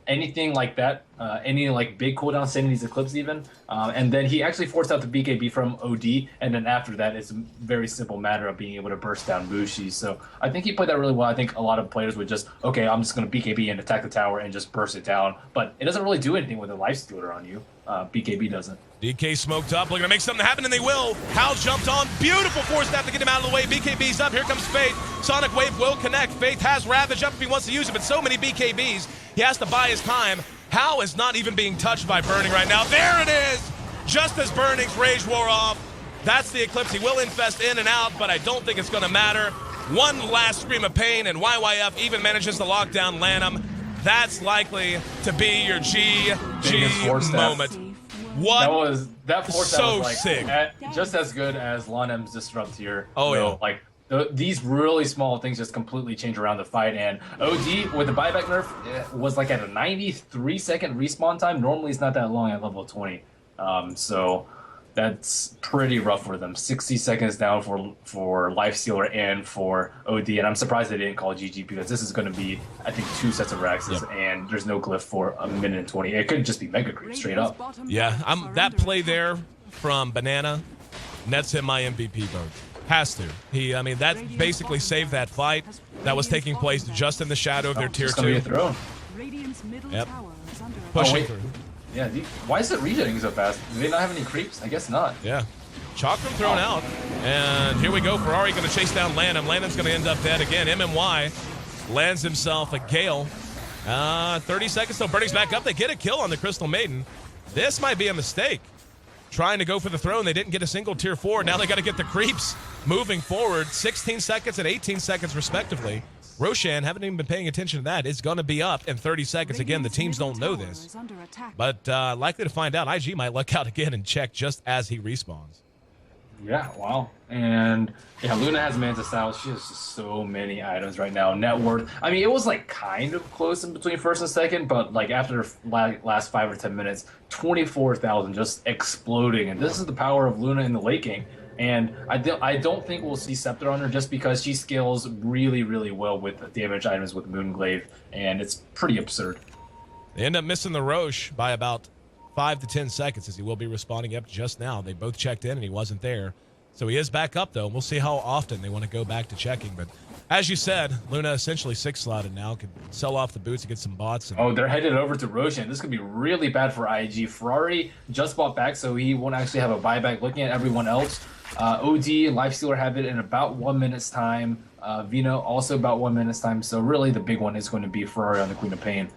anything like that, any like big cooldown, Sanity's Eclipse even, and then he actually forced out the BKB from OD, and then after that it's a very simple matter of being able to burst down Mushi. So I think he played that really well. I think a lot of players would just, okay, I'm just going to BKB and attack the tower and just burst it down, but it doesn't really do anything with a Lifestealer on you. BKB doesn't. DK smoked up, looking to make something happen, and they will. Hal jumped on. Beautiful force staff to get him out of the way. BKB's up. Here comes Faith. Sonic Wave will connect. Faith has Ravage up if he wants to use it, but so many BKBs, he has to buy his time. Hal is not even being touched by Burning right now. There it is! Just as Burning's Rage wore off. That's the Eclipse. He will infest in and out, but I don't think it's going to matter. One last scream of pain, and YYF even manages to lock down Lanham. That's likely to be your GG moment. What? That force so was like sick. Just as good as Lanham's Disrupt here. Oh, yeah. Like these really small things just completely change around the fight. And OD with the buyback nerf was like at a 93-second respawn time. Normally it's not that long at level 20. So That's pretty rough for them. 60 seconds down for Lifestealer and for OD, and I'm surprised they didn't call GG because this is going to be, I think, 2 sets of Raxes, and there's no glyph for a minute and 20. It could just be Mega Creep straight up. Yeah, that play there from Banana nets him my MVP vote. Has to. That basically saved that fight that was taking place just in the shadow of their tier 2. Yep. Pushing through. Yeah, why is it regenerating so fast? Do they not have any creeps? I guess not. Yeah. Chakram thrown out. And here we go. Ferrari going to chase down Lanham. Lanham's going to end up dead again. MMY lands himself a Gale. 30 seconds till Burning's back up. They get a kill on the Crystal Maiden. This might be a mistake. Trying to go for the throne. They didn't get a single tier 4. Now they got to get the creeps moving forward. 16 seconds and 18 seconds respectively. Roshan, haven't even been paying attention to that, is going to be up in 30 seconds. Again, the teams don't know this, but likely to find out. IG might luck out again and check just as he respawns. Yeah, wow. And yeah, Luna has Manta Style. She has just so many items right now. Net worth. I mean, it was like kind of close in between first and second, but like after last 5 or 10 minutes, 24,000 just exploding. And this is the power of Luna in the late game. And I don't think we'll see Scepter on her just because she scales really, really well with damage items with Moonglaive, and it's pretty absurd. They end up missing the Roche by about 5 to 10 seconds as he will be responding up just now. They both checked in and he wasn't there. So he is back up though. We'll see how often they want to go back to checking. But as you said, Luna essentially 6-slotted now. Could sell off the boots to get some bots. Oh, they're headed over to Roshan. This could be really bad for IG. Ferrari just bought back, so he won't actually have a buyback. Looking at everyone else, OD and Lifestealer have it in about 1 minute's time. Vino also about 1 minute's time. So really the big one is going to be Ferrari on the Queen of Pain.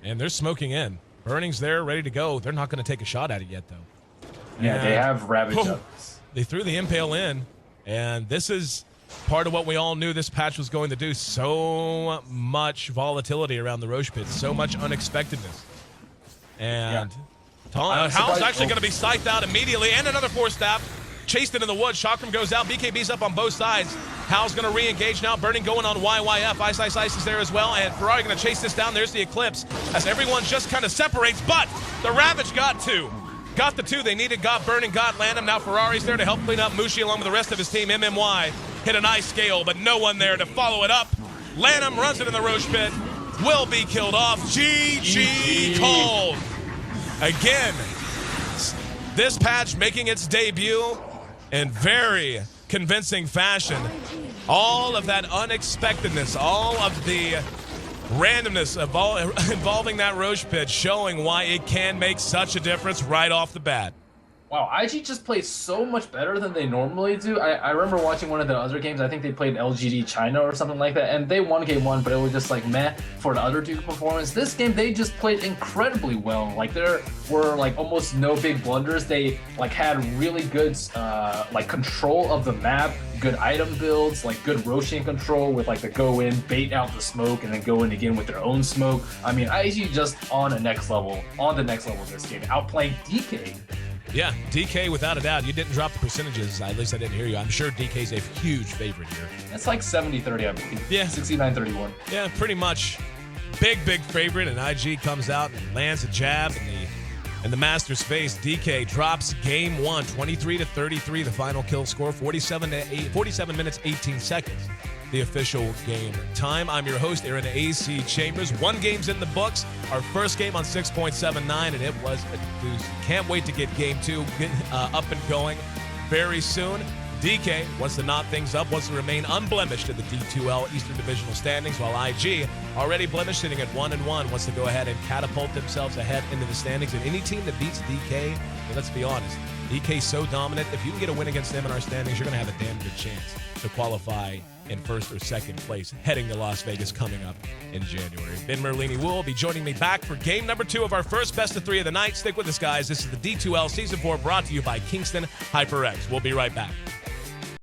And they're smoking in. Burning's there, ready to go. They're not going to take a shot at it yet, though. Yeah, they have Ravage up. They threw the Impale in, and this is part of what we all knew this patch was going to do. So much volatility around the Roche pit, so much unexpectedness. And Hal's actually going to be psyched out immediately, and another 4-stab. Chased into the woods. Chakram goes out. BKB's up on both sides. Hal's going to re-engage now. Burning going on YYF. Ice is there as well. And Ferrari going to chase this down. There's the Eclipse as everyone just kind of separates. But the Ravage got 2. Got the 2 they needed. Got Burning, got Lanham. Now Ferrari's there to help clean up Mushi along with the rest of his team. MMY hit an ice scale, but no one there to follow it up. Lanham runs it in the Roche pit. Will be killed off. GG called. Again, this patch making its debut in very convincing fashion. All of that unexpectedness, all of the randomness of involving that Roche pit showing why it can make such a difference right off the bat. Wow, IG just plays so much better than they normally do. I remember watching one of the other games. I think they played LGD China or something like that, and they won game 1, but it was just like meh for the other 2 performance. This game, they just played incredibly well. Like there were like almost no big blunders. They like had really good like control of the map, good item builds, like good Roshan control with like the go in, bait out the smoke, and then go in again with their own smoke. I mean, IG just on the next level this game, outplaying DK. Yeah, DK without a doubt. You didn't drop the percentages. At least I didn't hear you. I'm sure DK's a huge favorite here. It's like 70-30, I believe. Yeah. 69-31. Yeah, pretty much. Big favorite, and IG comes out and lands a jab in the Master's face. DK drops game 1, 23-33, the final kill score, 47 minutes, 18 seconds. The official game time. I'm your host, Aaron AC Chambers. 1 game's in the books. Our first game on 6.79, and it was a doozy. Can't wait to get game 2 up and going very soon. DK wants to knot things up, wants to remain unblemished in the D2L Eastern Divisional standings, while IG, already blemished, sitting at 1-1, wants to go ahead and catapult themselves ahead into the standings. And any team that beats DK, well, let's be honest, DK's so dominant, if you can get a win against them in our standings, you're going to have a damn good chance to qualify in first or second place heading to Las Vegas coming up in January. Ben Merlini will be joining me back for game number 2 of our first best of 3 of the night. Stick with us, guys. This is the D2L Season 4 brought to you by Kingston HyperX. We'll be right back.